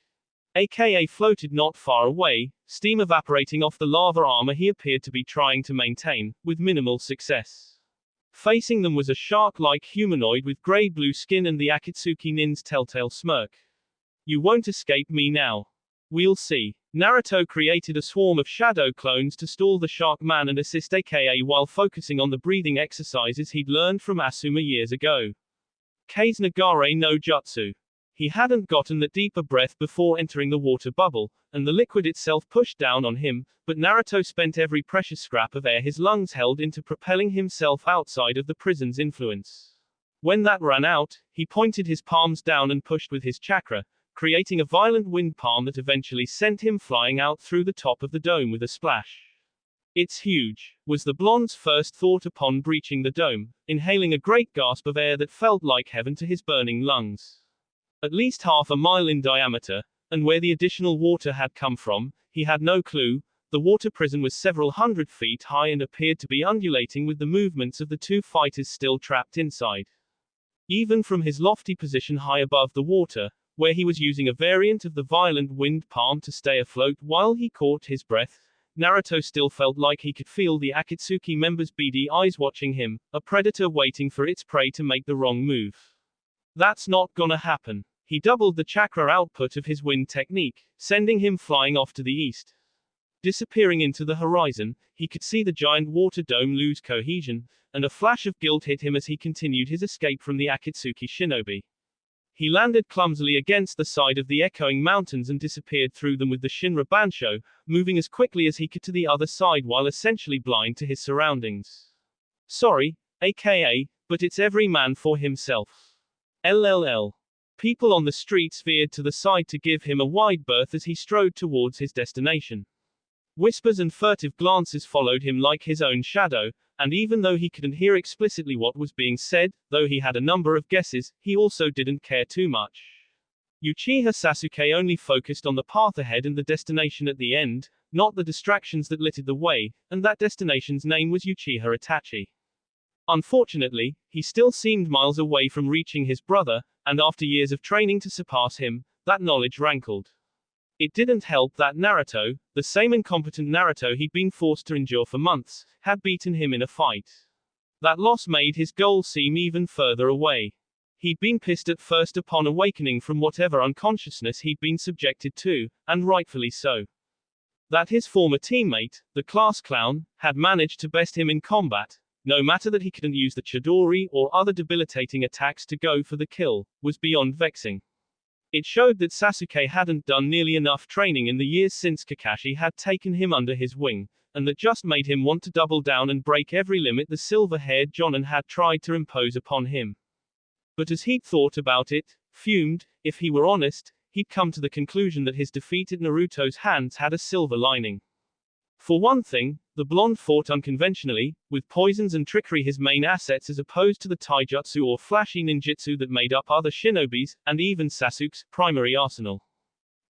AKA floated not far away, steam evaporating off the lava armor he appeared to be trying to maintain, with minimal success. Facing them was a shark-like humanoid with gray-blue skin and the Akatsuki nin's telltale smirk. You won't escape me now. We'll see. Naruto created a swarm of shadow clones to stall the shark man and assist aka while focusing on the breathing exercises he'd learned from Asuma years ago. Kei's Nagare no Jutsu. He hadn't gotten that deeper breath before entering the water bubble, and the liquid itself pushed down on him, but Naruto spent every precious scrap of air his lungs held into propelling himself outside of the prison's influence. When that ran out, he pointed his palms down and pushed with his chakra, creating a violent wind palm that eventually sent him flying out through the top of the dome with a splash. It's huge, was the blonde's first thought upon breaching the dome, inhaling a great gasp of air that felt like heaven to his burning lungs. At least half a mile in diameter, and where the additional water had come from, he had no clue. The water prison was several hundred feet high and appeared to be undulating with the movements of the two fighters still trapped inside. Even from his lofty position high above the water, where he was using a variant of the violent wind palm to stay afloat while he caught his breath, Naruto still felt like he could feel the Akatsuki members' beady eyes watching him, a predator waiting for its prey to make the wrong move. That's not gonna happen. He doubled the chakra output of his wind technique, sending him flying off to the east. Disappearing into the horizon, he could see the giant water dome lose cohesion, and a flash of guilt hit him as he continued his escape from the Akatsuki shinobi. He landed clumsily against the side of the echoing mountains and disappeared through them with the Shinra Bansho, moving as quickly as he could to the other side while essentially blind to his surroundings. Sorry, aka, but it's every man for himself. LLL. People on the streets veered to the side to give him a wide berth as he strode towards his destination. Whispers and furtive glances followed him like his own shadow, and even though he couldn't hear explicitly what was being said, though he had a number of guesses, he also didn't care too much. Uchiha Sasuke only focused on the path ahead and the destination at the end, not the distractions that littered the way, and that destination's name was Uchiha Itachi. Unfortunately, he still seemed miles away from reaching his brother, and after years of training to surpass him, that knowledge rankled. It didn't help that Naruto, the same incompetent Naruto he'd been forced to endure for months, had beaten him in a fight. That loss made his goal seem even further away. He'd been pissed at first upon awakening from whatever unconsciousness he'd been subjected to, and rightfully so. That his former teammate, the class clown, had managed to best him in combat, no matter that he couldn't use the Chidori or other debilitating attacks to go for the kill, was beyond vexing. It showed that Sasuke hadn't done nearly enough training in the years since Kakashi had taken him under his wing, and that just made him want to double down and break every limit the silver-haired Jonin had tried to impose upon him. But as he'd thought about it, fumed, if he were honest, he'd come to the conclusion that his defeat at Naruto's hands had a silver lining. For one thing, the blonde fought unconventionally, with poisons and trickery his main assets as opposed to the taijutsu or flashy ninjutsu that made up other shinobis, and even Sasuke's primary arsenal.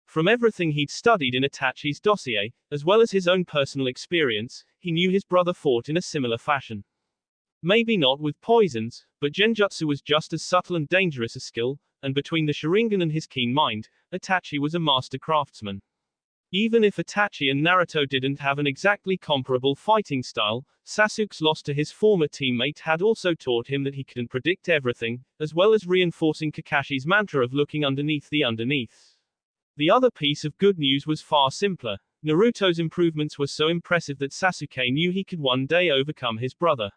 From everything he'd studied in Itachi's dossier, as well as his own personal experience, he knew his brother fought in a similar fashion. Maybe not with poisons, but genjutsu was just as subtle and dangerous a skill, and between the Sharingan and his keen mind, Itachi was a master craftsman. Even if Itachi and Naruto didn't have an exactly comparable fighting style, Sasuke's loss to his former teammate had also taught him that he couldn't predict everything, as well as reinforcing Kakashi's mantra of looking underneath the underneath. The other piece of good news was far simpler. Naruto's improvements were so impressive that Sasuke knew he could one day overcome his brother.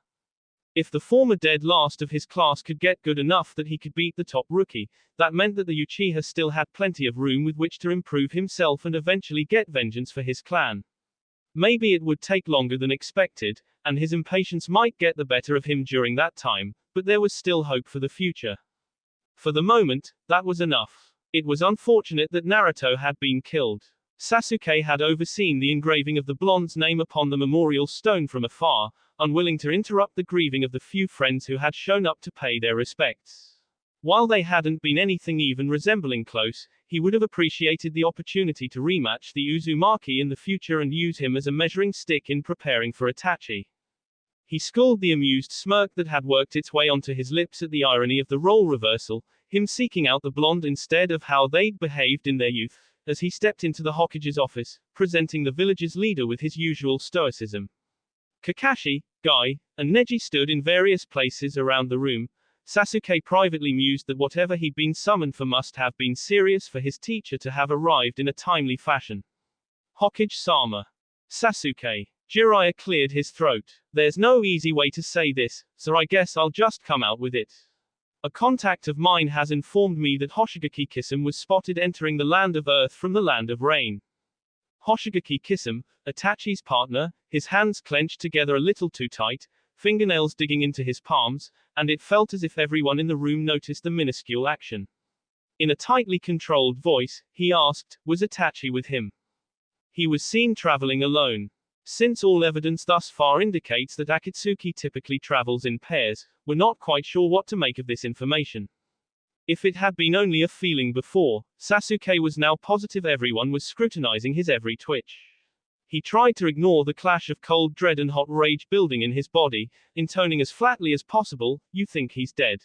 If the former dead last of his class could get good enough that he could beat the top rookie, that meant that the Uchiha still had plenty of room with which to improve himself and eventually get vengeance for his clan. Maybe it would take longer than expected, and his impatience might get the better of him during that time, but there was still hope for the future. For the moment, that was enough. It was unfortunate that Naruto had been killed. Sasuke had overseen the engraving of the blonde's name upon the memorial stone from afar, unwilling to interrupt the grieving of the few friends who had shown up to pay their respects. While they hadn't been anything even resembling close, he would have appreciated the opportunity to rematch the Uzumaki in the future and use him as a measuring stick in preparing for Itachi. He schooled the amused smirk that had worked its way onto his lips at the irony of the role reversal, him seeking out the blonde instead of how they'd behaved in their youth, as he stepped into the Hokage's office, presenting the village's leader with his usual stoicism. Kakashi, Guy, and Neji stood in various places around the room. Sasuke privately mused that whatever he'd been summoned for must have been serious for his teacher to have arrived in a timely fashion. Hokage-sama. Sasuke. Jiraiya cleared his throat. There's no easy way to say this, so I guess I'll just come out with it. A contact of mine has informed me that Hoshigaki Kisame was spotted entering the land of Earth from the land of Rain. Hoshigaki Kisame, Itachi's partner, his hands clenched together a little too tight, fingernails digging into his palms, and it felt as if everyone in the room noticed the minuscule action. In a tightly controlled voice, he asked, was Itachi with him? He was seen traveling alone. Since all evidence thus far indicates that Akatsuki typically travels in pairs, we're not quite sure what to make of this information. If it had been only a feeling before, Sasuke was now positive everyone was scrutinizing his every twitch. He tried to ignore the clash of cold dread and hot rage building in his body, intoning as flatly as possible, you think he's dead.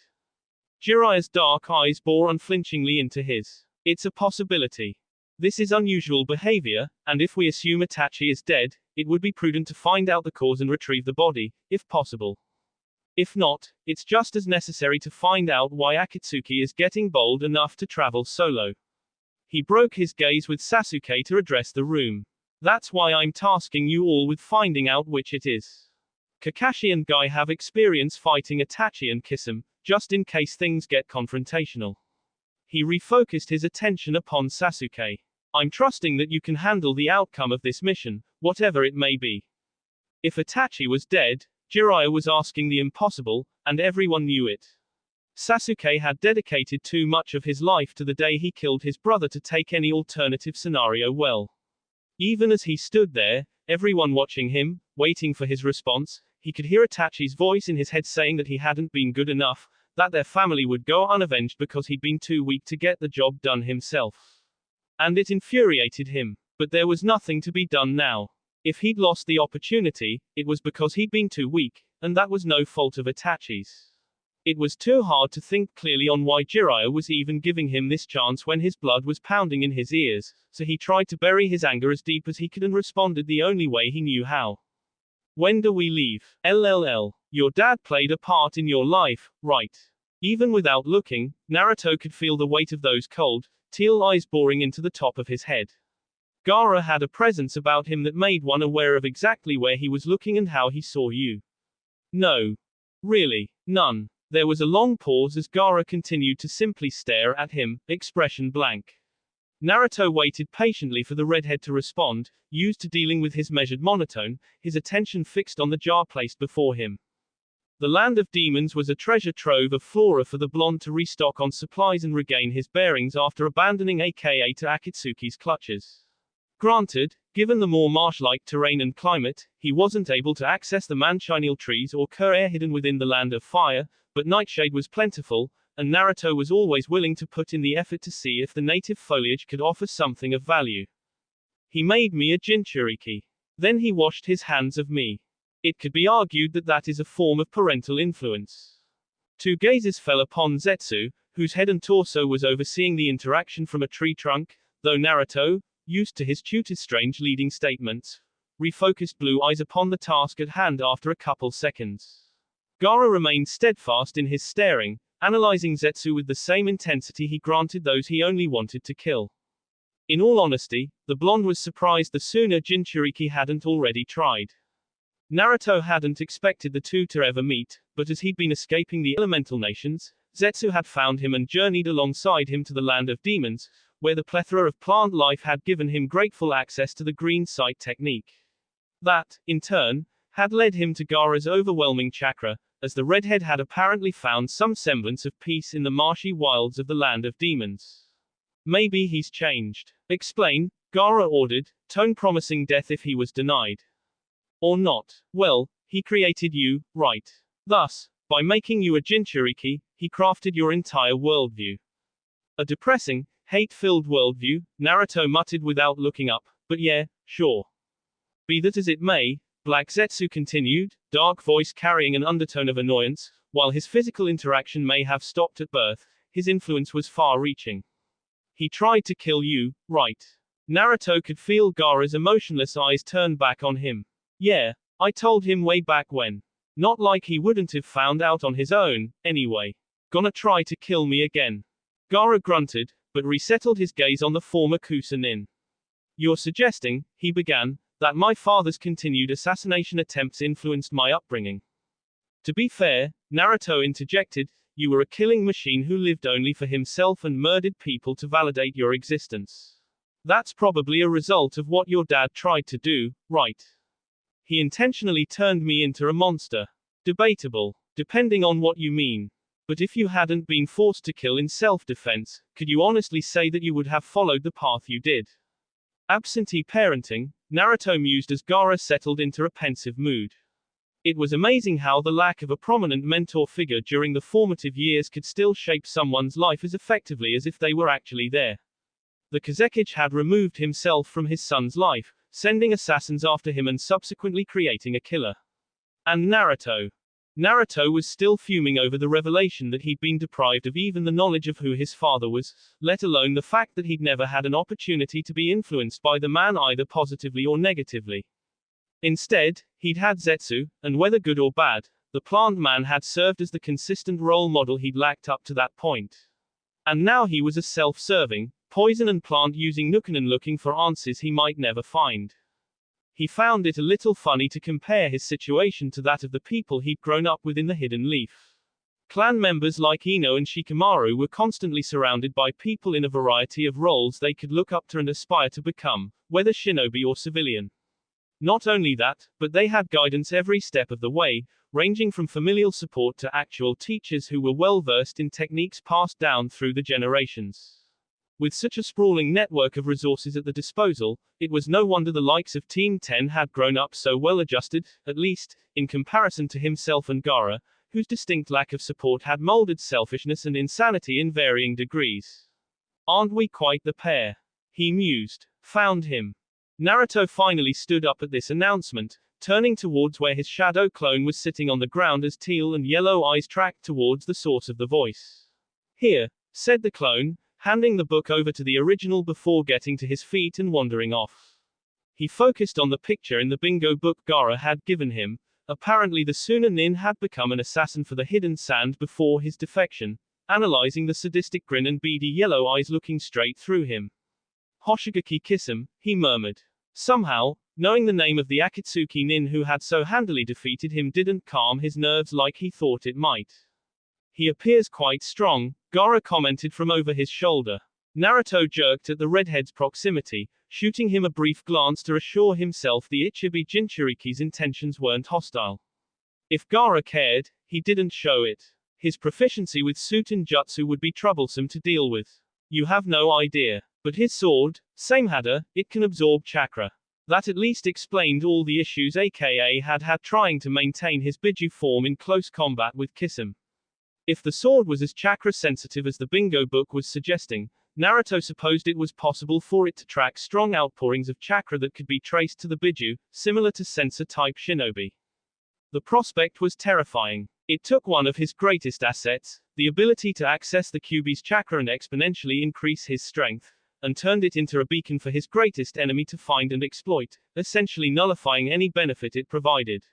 Jiraiya's dark eyes bore unflinchingly into his. It's a possibility. This is unusual behavior, and if we assume Itachi is dead, it would be prudent to find out the cause and retrieve the body, if possible. If not, it's just as necessary to find out why Akatsuki is getting bold enough to travel solo. He broke his gaze with Sasuke to address the room. That's why I'm tasking you all with finding out which it is. Kakashi and Guy have experience fighting Itachi and Kisame, just in case things get confrontational. He refocused his attention upon Sasuke. I'm trusting that you can handle the outcome of this mission, whatever it may be. If Itachi was dead, Jiraiya was asking the impossible, and everyone knew it. Sasuke had dedicated too much of his life to the day he killed his brother to take any alternative scenario well. Even as he stood there, everyone watching him, waiting for his response, he could hear Itachi's voice in his head saying that he hadn't been good enough, that their family would go unavenged because he'd been too weak to get the job done himself. And it infuriated him. But there was nothing to be done now. If he'd lost the opportunity, it was because he'd been too weak, and that was no fault of Itachi's. It was too hard to think clearly on why Jiraiya was even giving him this chance when his blood was pounding in his ears, so he tried to bury his anger as deep as he could and responded the only way he knew how. When do we leave? LLL. Your dad played a part in your life, right? Even without looking, Naruto could feel the weight of those cold, teal eyes boring into the top of his head. Gaara had a presence about him that made one aware of exactly where he was looking and how he saw you. No. Really. None. There was a long pause as Gaara continued to simply stare at him, expression blank. Naruto waited patiently for the redhead to respond, used to dealing with his measured monotone, his attention fixed on the jar placed before him. The land of demons was a treasure trove of flora for the blonde to restock on supplies and regain his bearings after abandoning aka to Akatsuki's clutches. Granted, given the more marsh-like terrain and climate, he wasn't able to access the manchineel trees or air hidden within the land of fire, but nightshade was plentiful, and Naruto was always willing to put in the effort to see if the native foliage could offer something of value. He made me a Jinchuriki. Then he washed his hands of me. It could be argued that that is a form of parental influence. Two gazes fell upon Zetsu, whose head and torso was overseeing the interaction from a tree trunk, though Naruto, used to his tutor's strange leading statements, refocused blue eyes upon the task at hand after a couple seconds. Gaara remained steadfast in his staring, analyzing Zetsu with the same intensity he granted those he only wanted to kill. In all honesty, the blonde was surprised the sooner Jinchuriki hadn't already tried. Naruto hadn't expected the two to ever meet, but as he'd been escaping the elemental nations, Zetsu had found him and journeyed alongside him to the land of demons, where the plethora of plant life had given him grateful access to the green sight technique. That, in turn, had led him to Gaara's overwhelming chakra, as the redhead had apparently found some semblance of peace in the marshy wilds of the land of demons. Maybe he's changed. Explain, Gaara ordered, tone promising death if he was denied. Or not. Well, he created you, right? Thus, by making you a Jinchuriki, he crafted your entire worldview. A depressing, hate-filled worldview, Naruto muttered without looking up, but yeah, sure. Be that as it may, Black Zetsu continued, dark voice carrying an undertone of annoyance, while his physical interaction may have stopped at birth, his influence was far-reaching. He tried to kill you, right? Naruto could feel Gaara's emotionless eyes turn back on him. Yeah, I told him way back when. Not like he wouldn't have found out on his own, anyway. Gonna try to kill me again. Gaara grunted, but resettled his gaze on the former Kusa-nin. You're suggesting, he began, that my father's continued assassination attempts influenced my upbringing. To be fair, Naruto interjected, you were a killing machine who lived only for himself and murdered people to validate your existence. That's probably a result of what your dad tried to do, right? He intentionally turned me into a monster. Debatable, depending on what you mean. But if you hadn't been forced to kill in self-defense, could you honestly say that you would have followed the path you did? Absentee parenting, Naruto mused as Gaara settled into a pensive mood. It was amazing how the lack of a prominent mentor figure during the formative years could still shape someone's life as effectively as if they were actually there. The Kazekage had removed himself from his son's life, sending assassins after him and subsequently creating a killer. And Naruto. Naruto was still fuming over the revelation that he'd been deprived of even the knowledge of who his father was, let alone the fact that he'd never had an opportunity to be influenced by the man either positively or negatively. Instead, he'd had Zetsu, and whether good or bad, the plant man had served as the consistent role model he'd lacked up to that point. And now he was a self-serving, poison and plant-using Nukenin looking for answers he might never find. He found it a little funny to compare his situation to that of the people he'd grown up with in the Hidden Leaf. Clan members like Ino and Shikamaru were constantly surrounded by people in a variety of roles they could look up to and aspire to become, whether shinobi or civilian. Not only that, but they had guidance every step of the way, ranging from familial support to actual teachers who were well versed in techniques passed down through the generations. With such a sprawling network of resources at the disposal, it was no wonder the likes of Team 10 had grown up so well adjusted, at least, in comparison to himself and Gaara, whose distinct lack of support had molded selfishness and insanity in varying degrees. Aren't we quite the pair? He mused. Found him. Naruto finally stood up at this announcement, turning towards where his shadow clone was sitting on the ground as teal and yellow eyes tracked towards the source of the voice. Here, said the clone, handing the book over to the original before getting to his feet and wandering off. He focused on the picture in the bingo book Gaara had given him. Apparently the Suna Nin had become an assassin for the Hidden Sand before his defection, analyzing the sadistic grin and beady yellow eyes looking straight through him. Hoshigaki Kisame, he murmured. Somehow, knowing the name of the Akatsuki Nin who had so handily defeated him didn't calm his nerves like he thought it might. He appears quite strong, Gaara commented from over his shoulder. Naruto jerked at the redhead's proximity, shooting him a brief glance to assure himself the Ichibi Jinchuriki's intentions weren't hostile. If Gaara cared, he didn't show it. His proficiency with Suten Jutsu would be troublesome to deal with. You have no idea. But his sword, Samehada, it can absorb chakra. That at least explained all the issues aka had trying to maintain his Biju form in close combat with Kisame. If the sword was as chakra sensitive as the bingo book was suggesting, Naruto supposed it was possible for it to track strong outpourings of chakra that could be traced to the Biju, similar to sensor-type shinobi. The prospect was terrifying. It took one of his greatest assets, the ability to access the Kyuubi's chakra and exponentially increase his strength, and turned it into a beacon for his greatest enemy to find and exploit, essentially nullifying any benefit it provided.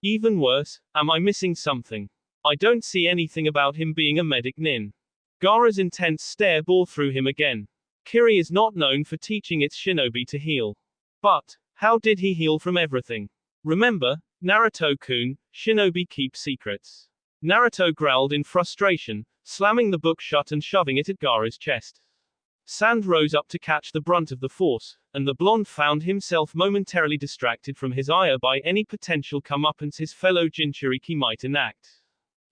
Even worse, am I missing something? I don't see anything about him being a medic nin. Gaara's intense stare bore through him again. Kiri is not known for teaching its shinobi to heal. But, how did he heal from everything? Remember, Naruto-kun, shinobi keep secrets. Naruto growled in frustration, slamming the book shut and shoving it at Gaara's chest. Sand rose up to catch the brunt of the force, and the blonde found himself momentarily distracted from his ire by any potential comeuppance his fellow Jinchuriki might enact.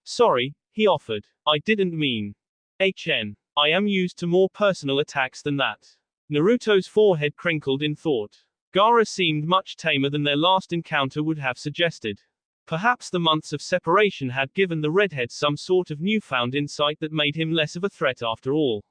Sorry, he offered. I didn't mean. I am used to more personal attacks than that. Naruto's forehead crinkled in thought. Gaara seemed much tamer than their last encounter would have suggested. Perhaps the months of separation had given the redhead some sort of newfound insight that made him less of a threat after all.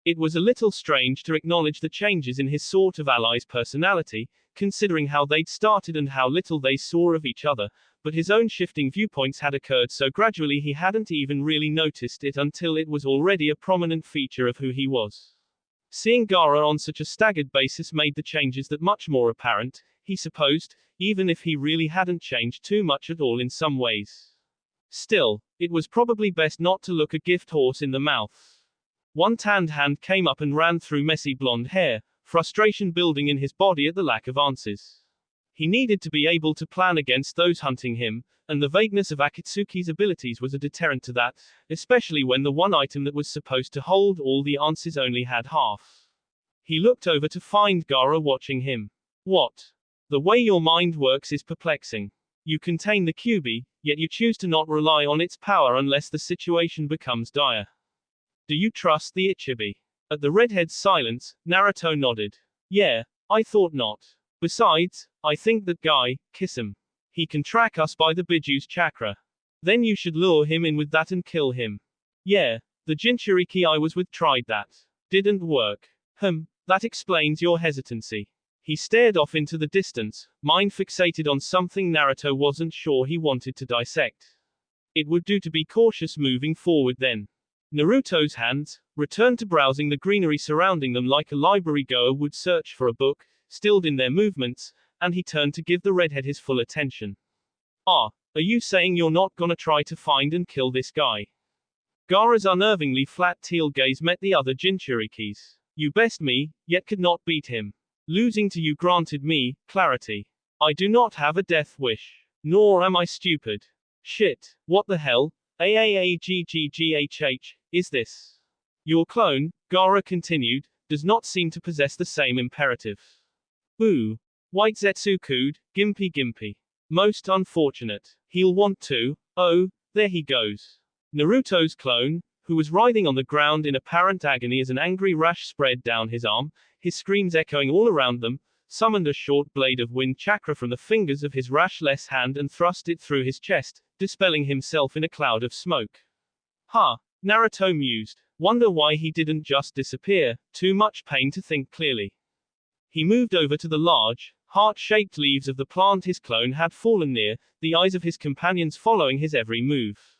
It was a little strange to acknowledge the changes in his sort of ally's personality, considering how they'd started and how little they saw of each other, but his own shifting viewpoints had occurred so gradually he hadn't even really noticed it until it was already a prominent feature of who he was. Seeing Gaara on such a staggered basis made the changes that much more apparent, he supposed, even if he really hadn't changed too much at all in some ways. Still, it was probably best not to look a gift horse in the mouth. One tanned hand came up and ran through messy blonde hair, frustration building in his body at the lack of answers. He needed to be able to plan against those hunting him, and the vagueness of Akatsuki's abilities was a deterrent to that, especially when the one item that was supposed to hold all the answers only had half. He looked over to find Gaara watching him. What? The way your mind works is perplexing. You contain the Kyuubi, yet you choose to not rely on its power unless the situation becomes dire. Do you trust the Ichibi? At the redhead's silence, Naruto nodded. Yeah, I thought not. Besides, I think that guy, kiss him. He can track us by the Bijuu's chakra. Then you should lure him in with that and kill him. Yeah, the Jinchuriki I was with tried that. Didn't work. That explains your hesitancy. He stared off into the distance, mind fixated on something Naruto wasn't sure he wanted to dissect. It would do to be cautious moving forward then. Naruto's hands returned to browsing the greenery surrounding them like a library goer would search for a book, stilled in their movements, and he turned to give the redhead his full attention. Are you saying you're not gonna try to find and kill this guy? Gaara's unnervingly flat teal gaze met the other Jinchuriki's. You best me, yet could not beat him. Losing to you granted me clarity. I do not have a death wish. Nor am I stupid. Shit, what the hell? AAAGGGHH, is this? Your clone, Gaara continued, does not seem to possess the same imperative. Ooh. White Zetsu cooed, Gimpy. Most unfortunate. He'll want to. Oh, there he goes. Naruto's clone, who was writhing on the ground in apparent agony as an angry rash spread down his arm, his screams echoing all around them, summoned a short blade of wind chakra from the fingers of his rash-less hand and thrust it through his chest, dispelling himself in a cloud of smoke. Naruto mused. Wonder why he didn't just disappear, too much pain to think clearly. He moved over to the large, heart-shaped leaves of the plant his clone had fallen near, the eyes of his companions following his every move.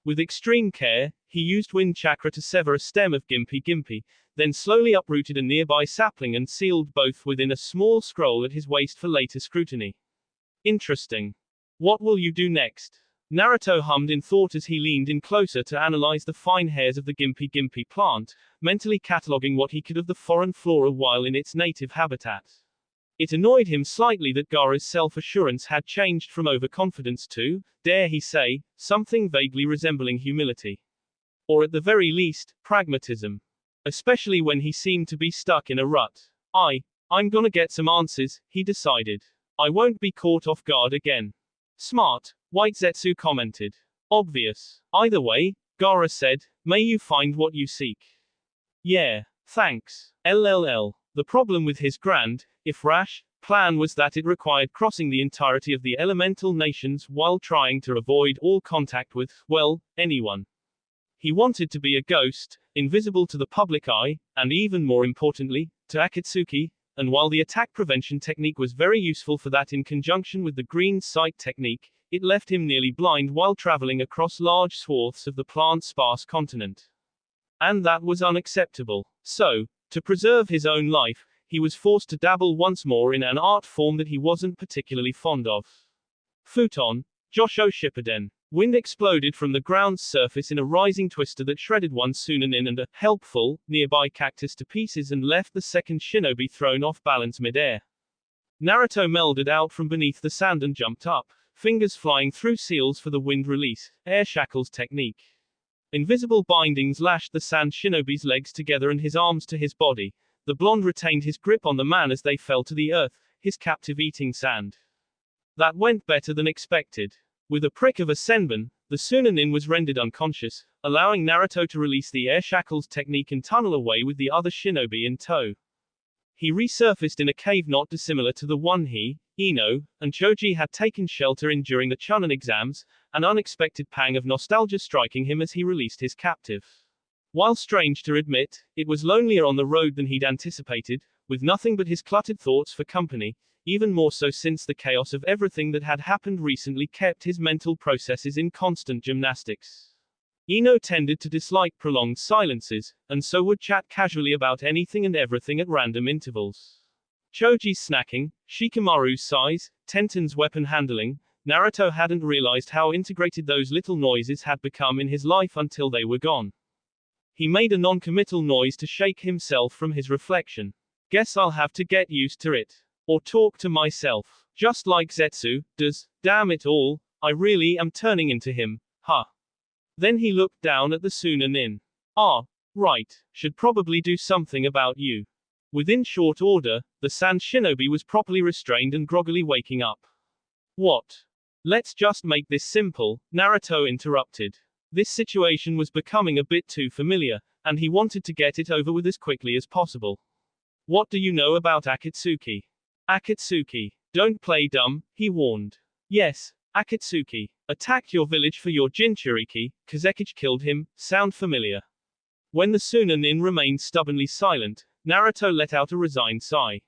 With extreme care, he used wind chakra to sever a stem of Gimpy, then slowly uprooted a nearby sapling and sealed both within a small scroll at his waist for later scrutiny. Interesting. What will you do next? Naruto hummed in thought as he leaned in closer to analyze the fine hairs of the Gimpy plant, mentally cataloging what he could of the foreign flora while in its native habitat. It annoyed him slightly that Gaara's self-assurance had changed from overconfidence to, dare he say, something vaguely resembling humility. Or at the very least, pragmatism. Especially when he seemed to be stuck in a rut. I'm gonna get some answers, he decided. I won't be caught off guard again. Smart, White Zetsu commented. Obvious. Either way, Gaara said, may you find what you seek. Yeah, thanks. LLL. The problem with his grand, if rash, plan was that it required crossing the entirety of the elemental nations while trying to avoid all contact with, well, anyone. He wanted to be a ghost, invisible to the public eye, and even more importantly, to Akatsuki, and while the attack prevention technique was very useful for that in conjunction with the green sight technique, it left him nearly blind while traveling across large swaths of the plant-sparse continent. And that was unacceptable. So, to preserve his own life, he was forced to dabble once more in an art form that he wasn't particularly fond of. Futon, Josho Shippuden. Wind exploded from the ground's surface in a rising twister that shredded one Sunanin and a helpful, nearby cactus to pieces and left the second shinobi thrown off balance midair. Naruto melded out from beneath the sand and jumped up, fingers flying through seals for the wind release, air shackles technique. Invisible bindings lashed the sand shinobi's legs together and his arms to his body. The blonde retained his grip on the man as they fell to the earth, his captive eating sand. That went better than expected. With a prick of a senbon, the Sunanin was rendered unconscious, allowing Naruto to release the air shackles technique and tunnel away with the other shinobi in tow. He resurfaced in a cave not dissimilar to the one he, Ino, and Choji had taken shelter in during the Chunin exams, an unexpected pang of nostalgia striking him as he released his captive. While strange to admit, it was lonelier on the road than he'd anticipated, with nothing but his cluttered thoughts for company, even more so since the chaos of everything that had happened recently kept his mental processes in constant gymnastics. Ino tended to dislike prolonged silences, and so would chat casually about anything and everything at random intervals. Choji's snacking, Shikamaru's sighs, Tenten's weapon handling, Naruto hadn't realized how integrated those little noises had become in his life until they were gone. He made a non-committal noise to shake himself from his reflection. Guess I'll have to get used to it. Or talk to myself. Just like Zetsu does. Damn it all, I really am turning into him. Huh. Then he looked down at the Sunanin. Ah, right, should probably do something about you. Within short order, the Sand Shinobi was properly restrained and groggily waking up. What? Let's just make this simple, Naruto interrupted. This situation was becoming a bit too familiar, and he wanted to get it over with as quickly as possible. What do you know about Akatsuki? Akatsuki. Don't play dumb, he warned. Yes, Akatsuki. Attacked your village for your Jinchuriki, Kazekage killed him, sound familiar? When the Sunanin remained stubbornly silent, Naruto let out a resigned sigh.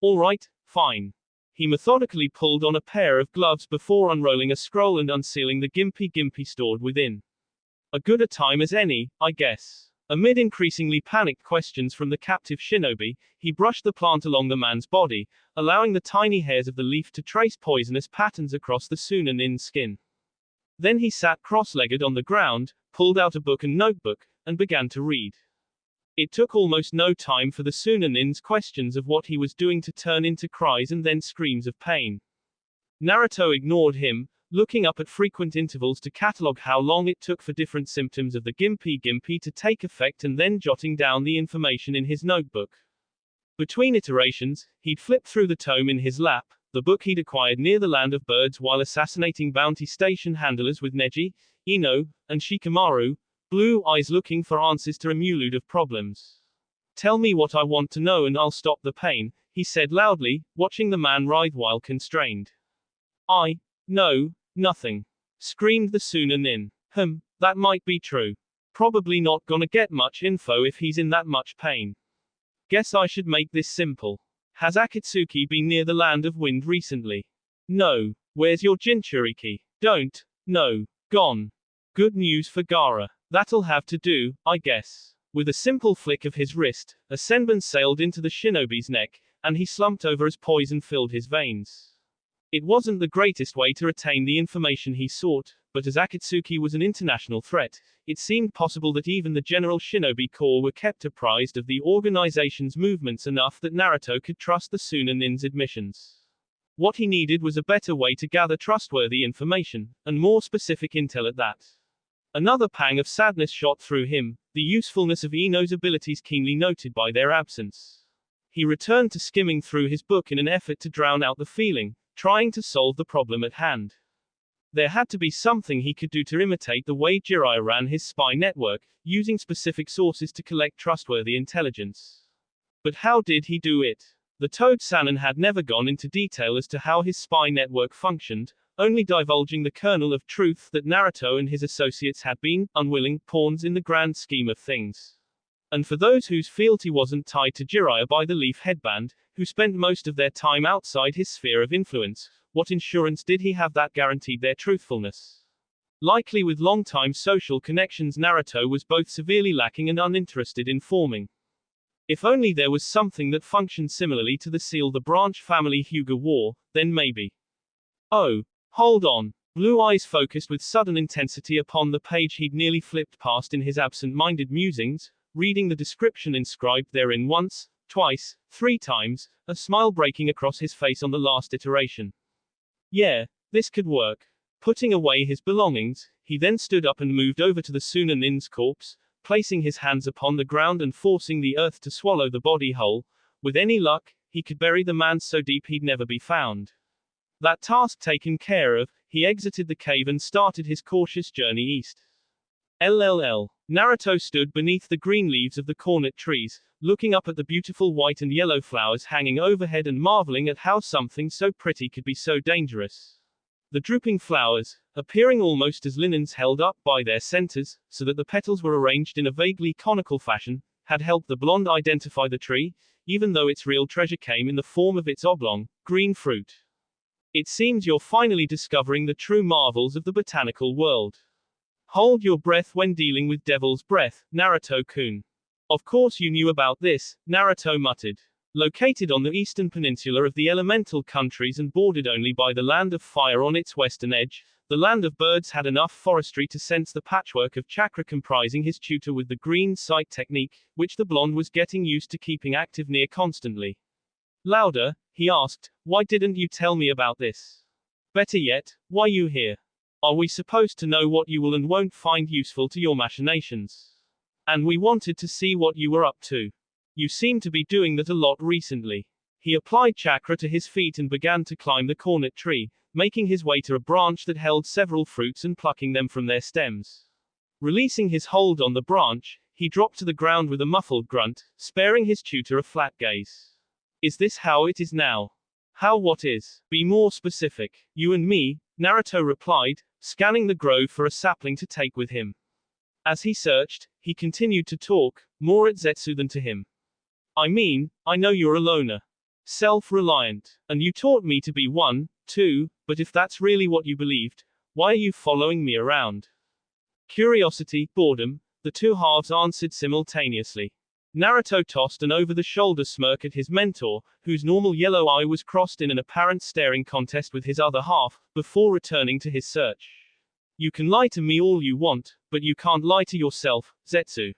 Alright, fine. He methodically pulled on a pair of gloves before unrolling a scroll and unsealing the Ginpi stored within. A good a time as any, I guess. Amid increasingly panicked questions from the captive shinobi, he brushed the plant along the man's body, allowing the tiny hairs of the leaf to trace poisonous patterns across the Sunanin's skin. Then he sat cross-legged on the ground, pulled out a book and notebook, and began to read. It took almost no time for the Sunanin's questions of what he was doing to turn into cries and then screams of pain. Naruto ignored him, looking up at frequent intervals to catalogue how long it took for different symptoms of the Ginpi to take effect and then jotting down the information in his notebook. Between iterations, he'd flip through the tome in his lap, the book he'd acquired near the Land of Birds while assassinating bounty station handlers with Neji, Ino, and Shikamaru, blue eyes looking for answers to a multitude of problems. Tell me what I want to know and I'll stop the pain, he said loudly, watching the man writhe while constrained. No, nothing. Screamed the Sunanin. That might be true. Probably not gonna get much info if he's in that much pain. Guess I should make this simple. Has Akatsuki been near the Land of Wind recently? No. Where's your Jinchuriki? Don't. No. Gone. Good news for Gaara. That'll have to do, I guess. With a simple flick of his wrist, a senbon sailed into the shinobi's neck, and he slumped over as poison filled his veins. It wasn't the greatest way to retain the information he sought, but as Akatsuki was an international threat, it seemed possible that even the General Shinobi Corps were kept apprised of the organization's movements enough that Naruto could trust the Sunanin's admissions. What he needed was a better way to gather trustworthy information, and more specific intel at that. Another pang of sadness shot through him, the usefulness of Ino's abilities keenly noted by their absence. He returned to skimming through his book in an effort to drown out the feeling, trying to solve the problem at hand. There had to be something he could do to imitate the way Jiraiya ran his spy network, using specific sources to collect trustworthy intelligence. But how did he do it? The Toad Sannin had never gone into detail as to how his spy network functioned, only divulging the kernel of truth that Naruto and his associates had been, unwilling, pawns in the grand scheme of things. And for those whose fealty wasn't tied to Jiraiya by the leaf headband, who spent most of their time outside his sphere of influence, what insurance did he have that guaranteed their truthfulness? Likely with long-time social connections Naruto was both severely lacking and uninterested in forming. If only there was something that functioned similarly to the Seal the Branch family Hyuga war, then maybe. Oh, hold on. Blue eyes focused with sudden intensity upon the page he'd nearly flipped past in his absent-minded musings, reading the description inscribed therein once, twice, 3 times, a smile breaking across his face on the last iteration. Yeah, this could work. Putting away his belongings, he then stood up and moved over to the Sunanin's corpse, placing his hands upon the ground and forcing the earth to swallow the body whole. With any luck, he could bury the man so deep he'd never be found. That task taken care of, he exited the cave and started his cautious journey east. LLL. Naruto stood beneath the green leaves of the cornet trees, looking up at the beautiful white and yellow flowers hanging overhead and marveling at how something so pretty could be so dangerous. The drooping flowers, appearing almost as linens held up by their centers, so that the petals were arranged in a vaguely conical fashion, had helped the blonde identify the tree, even though its real treasure came in the form of its oblong, green fruit. It seems you're finally discovering the true marvels of the botanical world. Hold your breath when dealing with Devil's Breath, Naruto-kun. Of course you knew about this, Naruto muttered. Located on the eastern peninsula of the elemental countries and bordered only by the land of fire on its western edge, the land of birds had enough forestry to sense the patchwork of chakra comprising his tutor with the green sight technique, which the blonde was getting used to keeping active near constantly. Louder, he asked, "Why didn't you tell me about this? Better yet, why you here? Are we supposed to know what you will and won't find useful to your machinations? And we wanted to see what you were up to. You seem to be doing that a lot recently." He applied chakra to his feet and began to climb the cornet tree, making his way to a branch that held several fruits and plucking them from their stems. Releasing his hold on the branch, he dropped to the ground with a muffled grunt, sparing his tutor a flat gaze. "Is this how it is now? How what is? Be more specific." "You and me," Naruto replied, scanning the grove for a sapling to take with him. As he searched, he continued to talk, more at Zetsu than to him. "I mean, I know you're a loner. Self-reliant. And you taught me to be one, too, but if that's really what you believed, why are you following me around?" Curiosity, boredom, the two halves answered simultaneously. Naruto tossed an over-the-shoulder smirk at his mentor, whose normal yellow eye was crossed in an apparent staring contest with his other half, before returning to his search. "You can lie to me all you want, but you can't lie to yourself, Zetsu."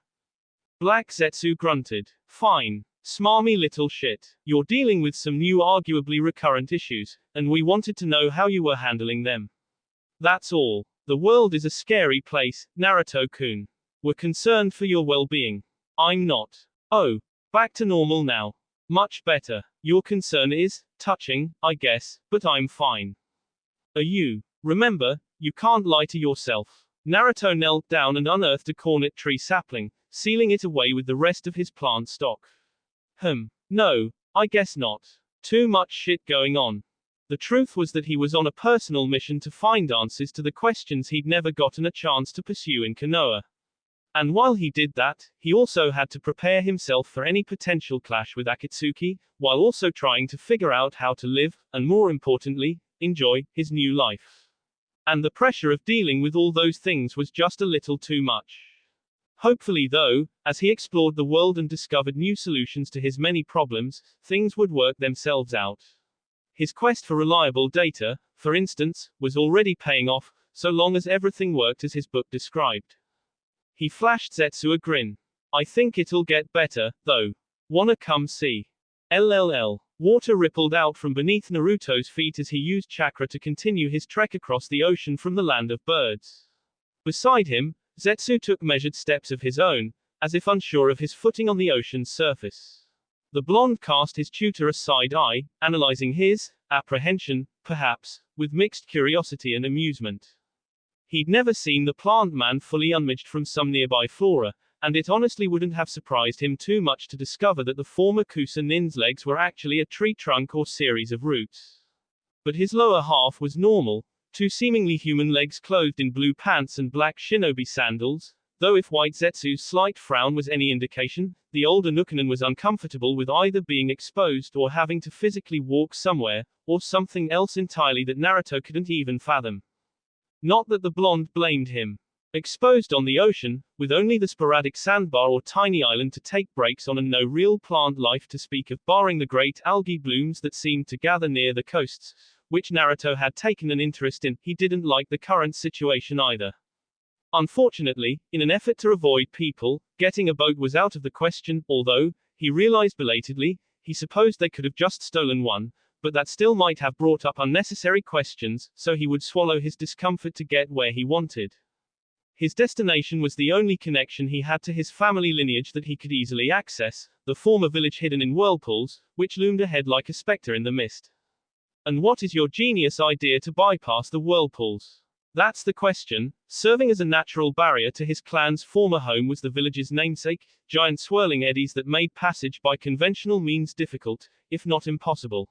Black Zetsu grunted. "Fine. Smarmy little shit. You're dealing with some new arguably recurrent issues, and we wanted to know how you were handling them. That's all. The world is a scary place, Naruto-kun. We're concerned for your well-being." "I'm not." "Oh. Back to normal now. Much better. Your concern is touching, I guess, but I'm fine." "Are you? Remember, you can't lie to yourself." Naruto knelt down and unearthed a cornet tree sapling, sealing it away with the rest of his plant stock. No, I guess not. Too much shit going on." The truth was that he was on a personal mission to find answers to the questions he'd never gotten a chance to pursue in Konoha. And while he did that, he also had to prepare himself for any potential clash with Akatsuki, while also trying to figure out how to live, and more importantly, enjoy, his new life. And the pressure of dealing with all those things was just a little too much. Hopefully though, as he explored the world and discovered new solutions to his many problems, things would work themselves out. His quest for reliable data, for instance, was already paying off, so long as everything worked as his book described. He flashed Zetsu a grin. "I think it'll get better, though. Wanna come see?" LLL. Water rippled out from beneath Naruto's feet as he used chakra to continue his trek across the ocean from the land of birds. Beside him, Zetsu took measured steps of his own, as if unsure of his footing on the ocean's surface. The blonde cast his tutor a side eye, analyzing his apprehension, perhaps, with mixed curiosity and amusement. He'd never seen the plant man fully unmidged from some nearby flora, and it honestly wouldn't have surprised him too much to discover that the former Kusa Nin's legs were actually a tree trunk or series of roots. But his lower half was normal, two seemingly human legs clothed in blue pants and black shinobi sandals, though if White Zetsu's slight frown was any indication, the older Nukanen was uncomfortable with either being exposed or having to physically walk somewhere, or something else entirely that Naruto couldn't even fathom. Not that the blonde blamed him. Exposed on the ocean, with only the sporadic sandbar or tiny island to take breaks on and no real plant life to speak of barring the great algae blooms that seemed to gather near the coasts, which Naruto had taken an interest in, he didn't like the current situation either. Unfortunately, in an effort to avoid people, getting a boat was out of the question, although, he realized belatedly, he supposed they could have just stolen one, but that still might have brought up unnecessary questions, so he would swallow his discomfort to get where he wanted. His destination was the only connection he had to his family lineage that he could easily access, the former village hidden in whirlpools, which loomed ahead like a specter in the mist. And what is your genius idea to bypass the whirlpools? That's the question. Serving as a natural barrier to his clan's former home was the village's namesake, giant swirling eddies that made passage by conventional means difficult, if not impossible.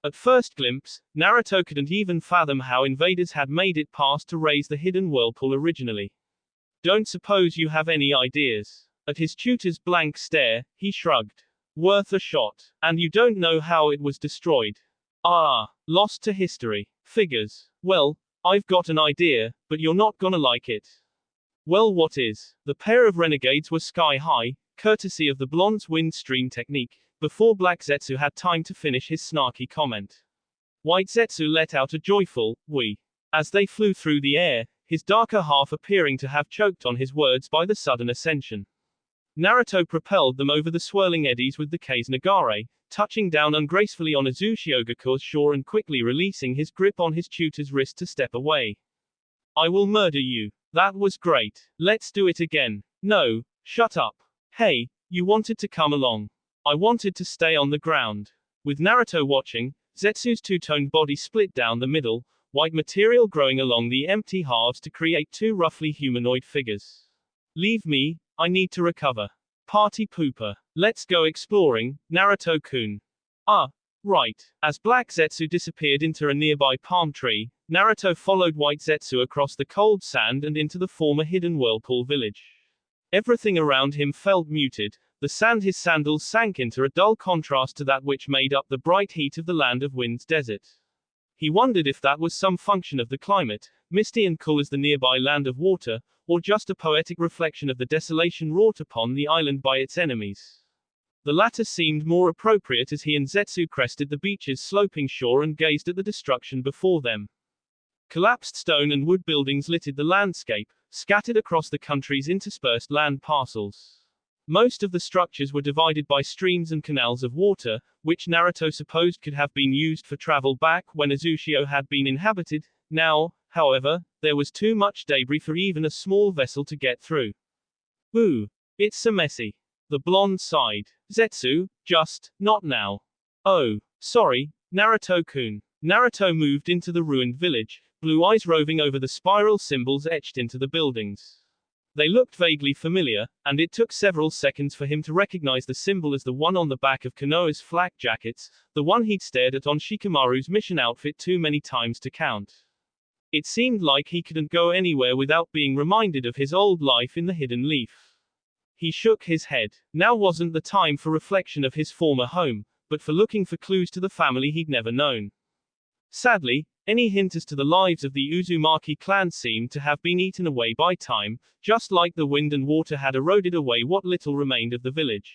At first glimpse, Naruto couldn't even fathom how invaders had made it past to raise the hidden whirlpool originally. Don't suppose you have any ideas? At his tutor's blank stare, he shrugged. Worth a shot. And you don't know how it was destroyed? Ah, lost to history. Figures. Well, I've got an idea, but you're not gonna like it. Well, what is? The pair of renegades were sky high, courtesy of the blonde's wind stream technique, before Black Zetsu had time to finish his snarky comment. White Zetsu let out a joyful, "wee," as they flew through the air, his darker half appearing to have choked on his words by the sudden ascension. Naruto propelled them over the swirling eddies with the K's Nagare, touching down ungracefully on Uzushiyogaku's shore and quickly releasing his grip on his tutor's wrist to step away. "I will murder you. That was great. Let's do it again." "No, shut up. Hey, you wanted to come along. I wanted to stay on the ground." With Naruto watching, Zetsu's two-toned body split down the middle, white material growing along the empty halves to create two roughly humanoid figures. "Leave me, I need to recover. Party pooper. Let's go exploring, Naruto-kun." "Ah, right." As Black Zetsu disappeared into a nearby palm tree, Naruto followed White Zetsu across the cold sand and into the former hidden whirlpool village. Everything around him felt muted, the sand his sandals sank into a dull contrast to that which made up the bright heat of the Land of Wind's desert. He wondered if that was some function of the climate, misty and cool as the nearby Land of Water, or just a poetic reflection of the desolation wrought upon the island by its enemies. The latter seemed more appropriate as he and Zetsu crested the beach's sloping shore and gazed at the destruction before them. Collapsed stone and wood buildings littered the landscape, scattered across the country's interspersed land parcels. Most of the structures were divided by streams and canals of water, which Naruto supposed could have been used for travel back when Uzushio had been inhabited. Now, however, there was too much debris for even a small vessel to get through. "Ooh, it's so messy." The blonde sighed. "Zetsu, just, not now." "Oh, sorry, Naruto-kun." Naruto moved into the ruined village, blue eyes roving over the spiral symbols etched into the buildings. They looked vaguely familiar, and it took several seconds for him to recognize the symbol as the one on the back of Konoha's flak jackets, the one he'd stared at on Shikamaru's mission outfit too many times to count. It seemed like he couldn't go anywhere without being reminded of his old life in the Hidden Leaf. He shook his head. Now wasn't the time for reflection of his former home, but for looking for clues to the family he'd never known. Sadly, any hint as to the lives of the Uzumaki clan seemed to have been eaten away by time, just like the wind and water had eroded away what little remained of the village.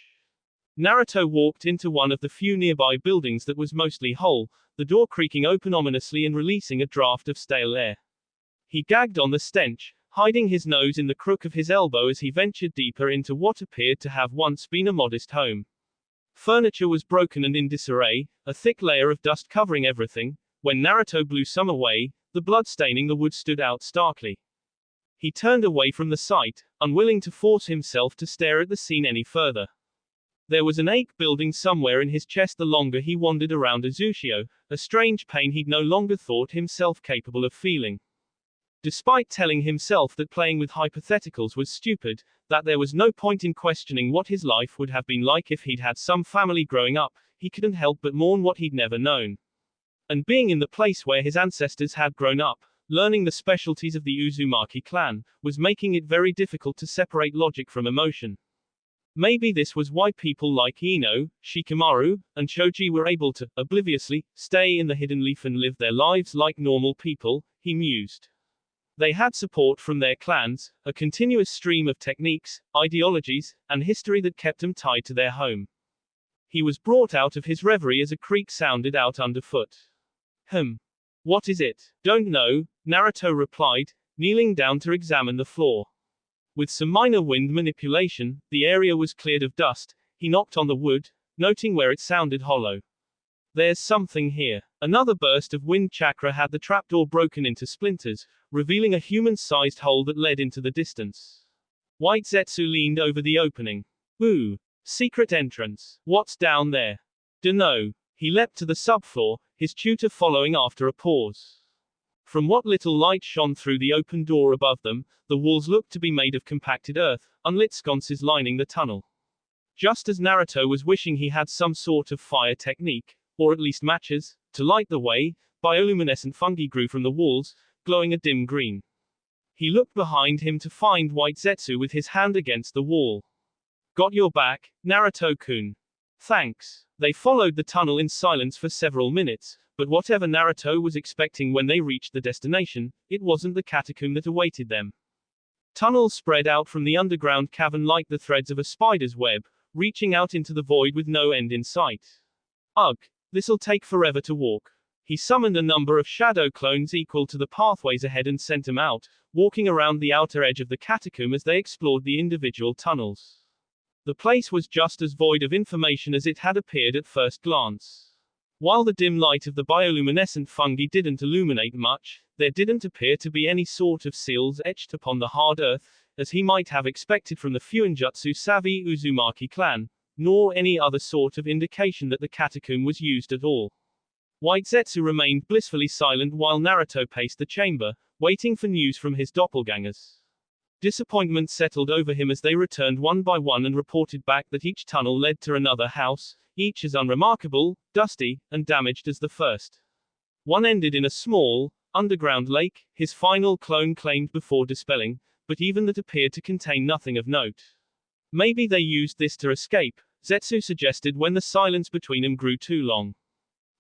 Naruto walked into one of the few nearby buildings that was mostly whole, the door creaking open ominously and releasing a draft of stale air. He gagged on the stench, hiding his nose in the crook of his elbow as he ventured deeper into what appeared to have once been a modest home. Furniture was broken and in disarray, a thick layer of dust covering everything. When Naruto blew some away, the blood staining the wood stood out starkly. He turned away from the sight, unwilling to force himself to stare at the scene any further. There was an ache building somewhere in his chest the longer he wandered around Uzushio, a strange pain he'd no longer thought himself capable of feeling. Despite telling himself that playing with hypotheticals was stupid, that there was no point in questioning what his life would have been like if he'd had some family growing up, he couldn't help but mourn what he'd never known. And being in the place where his ancestors had grown up, learning the specialties of the Uzumaki clan, was making it very difficult to separate logic from emotion. Maybe this was why people like Ino, Shikamaru, and Choji were able to, obliviously, stay in the Hidden Leaf and live their lives like normal people, he mused. They had support from their clans, a continuous stream of techniques, ideologies, and history that kept them tied to their home. He was brought out of his reverie as a creak sounded out underfoot. What is it? Don't know, Naruto replied, kneeling down to examine the floor. With some minor wind manipulation, the area was cleared of dust. He knocked on the wood, noting where it sounded hollow. There's something here. Another burst of wind chakra had the trapdoor broken into splinters, revealing a human-sized hole that led into the distance. White Zetsu leaned over the opening. Ooh, secret entrance. What's down there? Dunno. He leapt to the subfloor, his tutor following after a pause. From what little light shone through the open door above them, the walls looked to be made of compacted earth, unlit sconces lining the tunnel. Just as Naruto was wishing he had some sort of fire technique, or at least matches, to light the way, bioluminescent fungi grew from the walls, glowing a dim green. He looked behind him to find White Zetsu with his hand against the wall. Got your back, Naruto-kun. Thanks. They followed the tunnel in silence for several minutes, but whatever Naruto was expecting when they reached the destination, it wasn't the catacomb that awaited them. Tunnels spread out from the underground cavern like the threads of a spider's web, reaching out into the void with no end in sight. Ugh, this'll take forever to walk. He summoned a number of shadow clones equal to the pathways ahead and sent them out, walking around the outer edge of the catacomb as they explored the individual tunnels. The place was just as void of information as it had appeared at first glance. While the dim light of the bioluminescent fungi didn't illuminate much, there didn't appear to be any sort of seals etched upon the hard earth, as he might have expected from the Fuinjutsu-savvy Uzumaki clan, nor any other sort of indication that the catacomb was used at all. White Zetsu remained blissfully silent while Naruto paced the chamber, waiting for news from his doppelgangers. Disappointment settled over him as they returned one by one and reported back that each tunnel led to another house, each as unremarkable, dusty, and damaged as the first. One ended in a small, underground lake, his final clone claimed before dispelling, but even that appeared to contain nothing of note. Maybe they used this to escape, Zetsu suggested when the silence between them grew too long.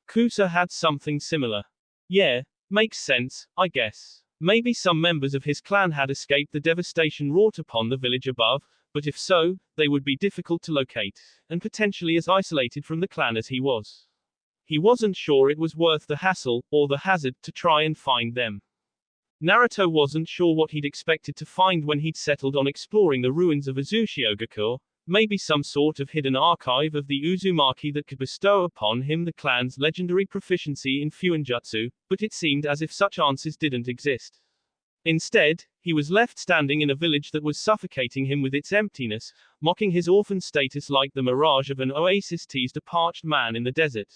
Kusa had something similar. Yeah, makes sense, I guess. Maybe some members of his clan had escaped the devastation wrought upon the village above, but if so, they would be difficult to locate, and potentially as isolated from the clan as he was. He wasn't sure it was worth the hassle, or the hazard, to try and find them. Naruto wasn't sure what he'd expected to find when he'd settled on exploring the ruins of Uzushiogakure, maybe some sort of hidden archive of the Uzumaki that could bestow upon him the clan's legendary proficiency in Fuinjutsu, but it seemed as if such answers didn't exist. Instead, he was left standing in a village that was suffocating him with its emptiness, mocking his orphan status like the mirage of an oasis teased a parched man in the desert.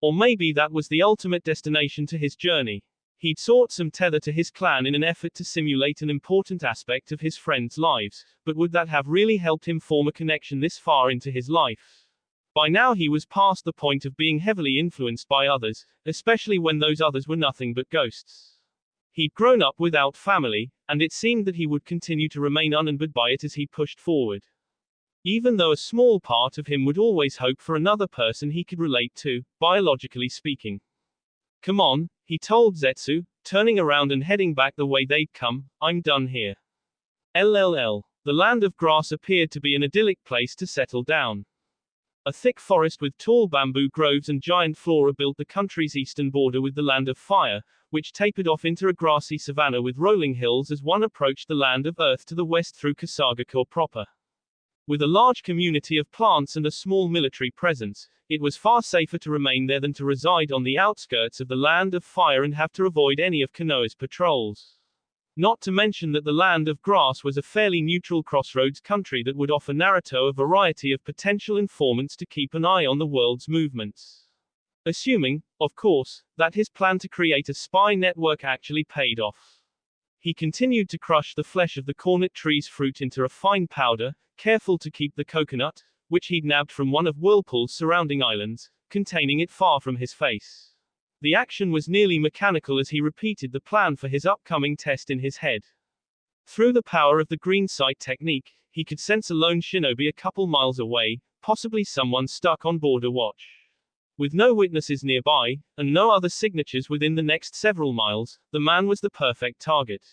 Or maybe that was the ultimate destination to his journey. He'd sought some tether to his clan in an effort to simulate an important aspect of his friends' lives, but would that have really helped him form a connection this far into his life? By now he was past the point of being heavily influenced by others, especially when those others were nothing but ghosts. He'd grown up without family, and it seemed that he would continue to remain unencumbered by it as he pushed forward. Even though a small part of him would always hope for another person he could relate to, biologically speaking. Come on, he told Zetsu, turning around and heading back the way they'd come, I'm done here. LLL. The land of grass appeared to be an idyllic place to settle down. A thick forest with tall bamboo groves and giant flora built the country's eastern border with the land of fire, which tapered off into a grassy savanna with rolling hills as one approached the land of earth to the west through Kasagakure proper. With a large community of plants and a small military presence, it was far safer to remain there than to reside on the outskirts of the land of fire and have to avoid any of Konoha's patrols. Not to mention that the land of grass was a fairly neutral crossroads country that would offer Naruto a variety of potential informants to keep an eye on the world's movements. Assuming, of course, that his plan to create a spy network actually paid off. He continued to crush the flesh of the cornet tree's fruit into a fine powder, careful to keep the coconut, which he'd nabbed from one of Whirlpool's surrounding islands, containing it far from his face. The action was nearly mechanical as he repeated the plan for his upcoming test in his head. Through the power of the green sight technique, he could sense a lone shinobi a couple miles away, possibly someone stuck on border watch. With no witnesses nearby, and no other signatures within the next several miles, the man was the perfect target.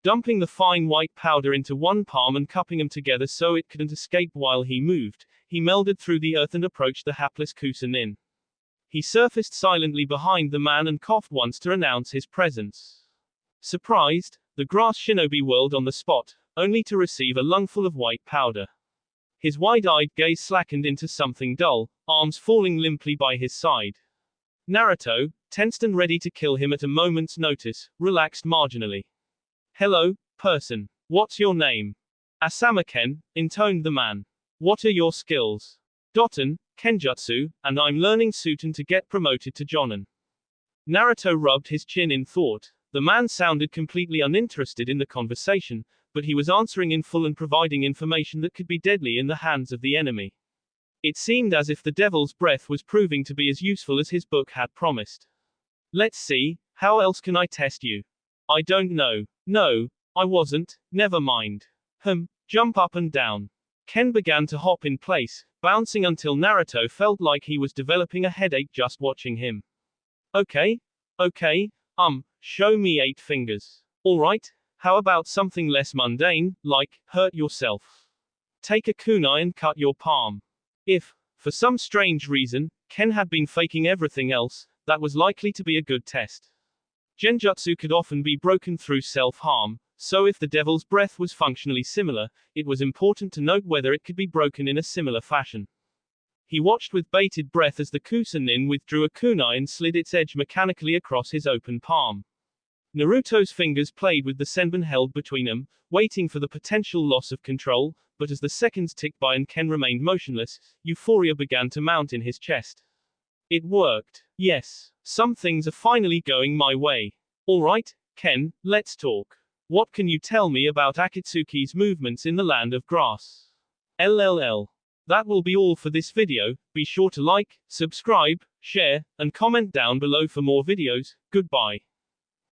Dumping the fine white powder into one palm and cupping them together so it couldn't escape while he moved, he melded through the earth and approached the hapless Kusa-nin. He surfaced silently behind the man and coughed once to announce his presence. Surprised, the grass shinobi whirled on the spot, only to receive a lungful of white powder. His wide-eyed gaze slackened into something dull, arms falling limply by his side. Naruto, tensed and ready to kill him at a moment's notice, relaxed marginally. Hello, person. What's your name? Asama-ken, intoned the man. What are your skills? Doton, Kenjutsu, and I'm learning Suten to get promoted to Jonin. Naruto rubbed his chin in thought. The man sounded completely uninterested in the conversation, but he was answering in full and providing information that could be deadly in the hands of the enemy. It seemed as if the devil's breath was proving to be as useful as his book had promised. Let's see, how else can I test you? I don't know. No, I wasn't, never mind. Jump up and down. Ken began to hop in place, bouncing until Naruto felt like he was developing a headache just watching him. Okay, show me 8 fingers. Alright, how about something less mundane, like, hurt yourself? Take a kunai and cut your palm. If, for some strange reason, Ken had been faking everything else, that was likely to be a good test. Genjutsu could often be broken through self-harm, so if the devil's breath was functionally similar, it was important to note whether it could be broken in a similar fashion. He watched with bated breath as the Kusa-nin withdrew a kunai and slid its edge mechanically across his open palm. Naruto's fingers played with the senbon held between them, waiting for the potential loss of control, but as the seconds ticked by and Ken remained motionless, euphoria began to mount in his chest. It worked. Yes, some things are finally going my way. Alright, Ken, let's talk. What can you tell me about Akatsuki's movements in the land of grass? LLL. That will be all for this video. Be sure to like, subscribe, share, and comment down below for more videos. Goodbye.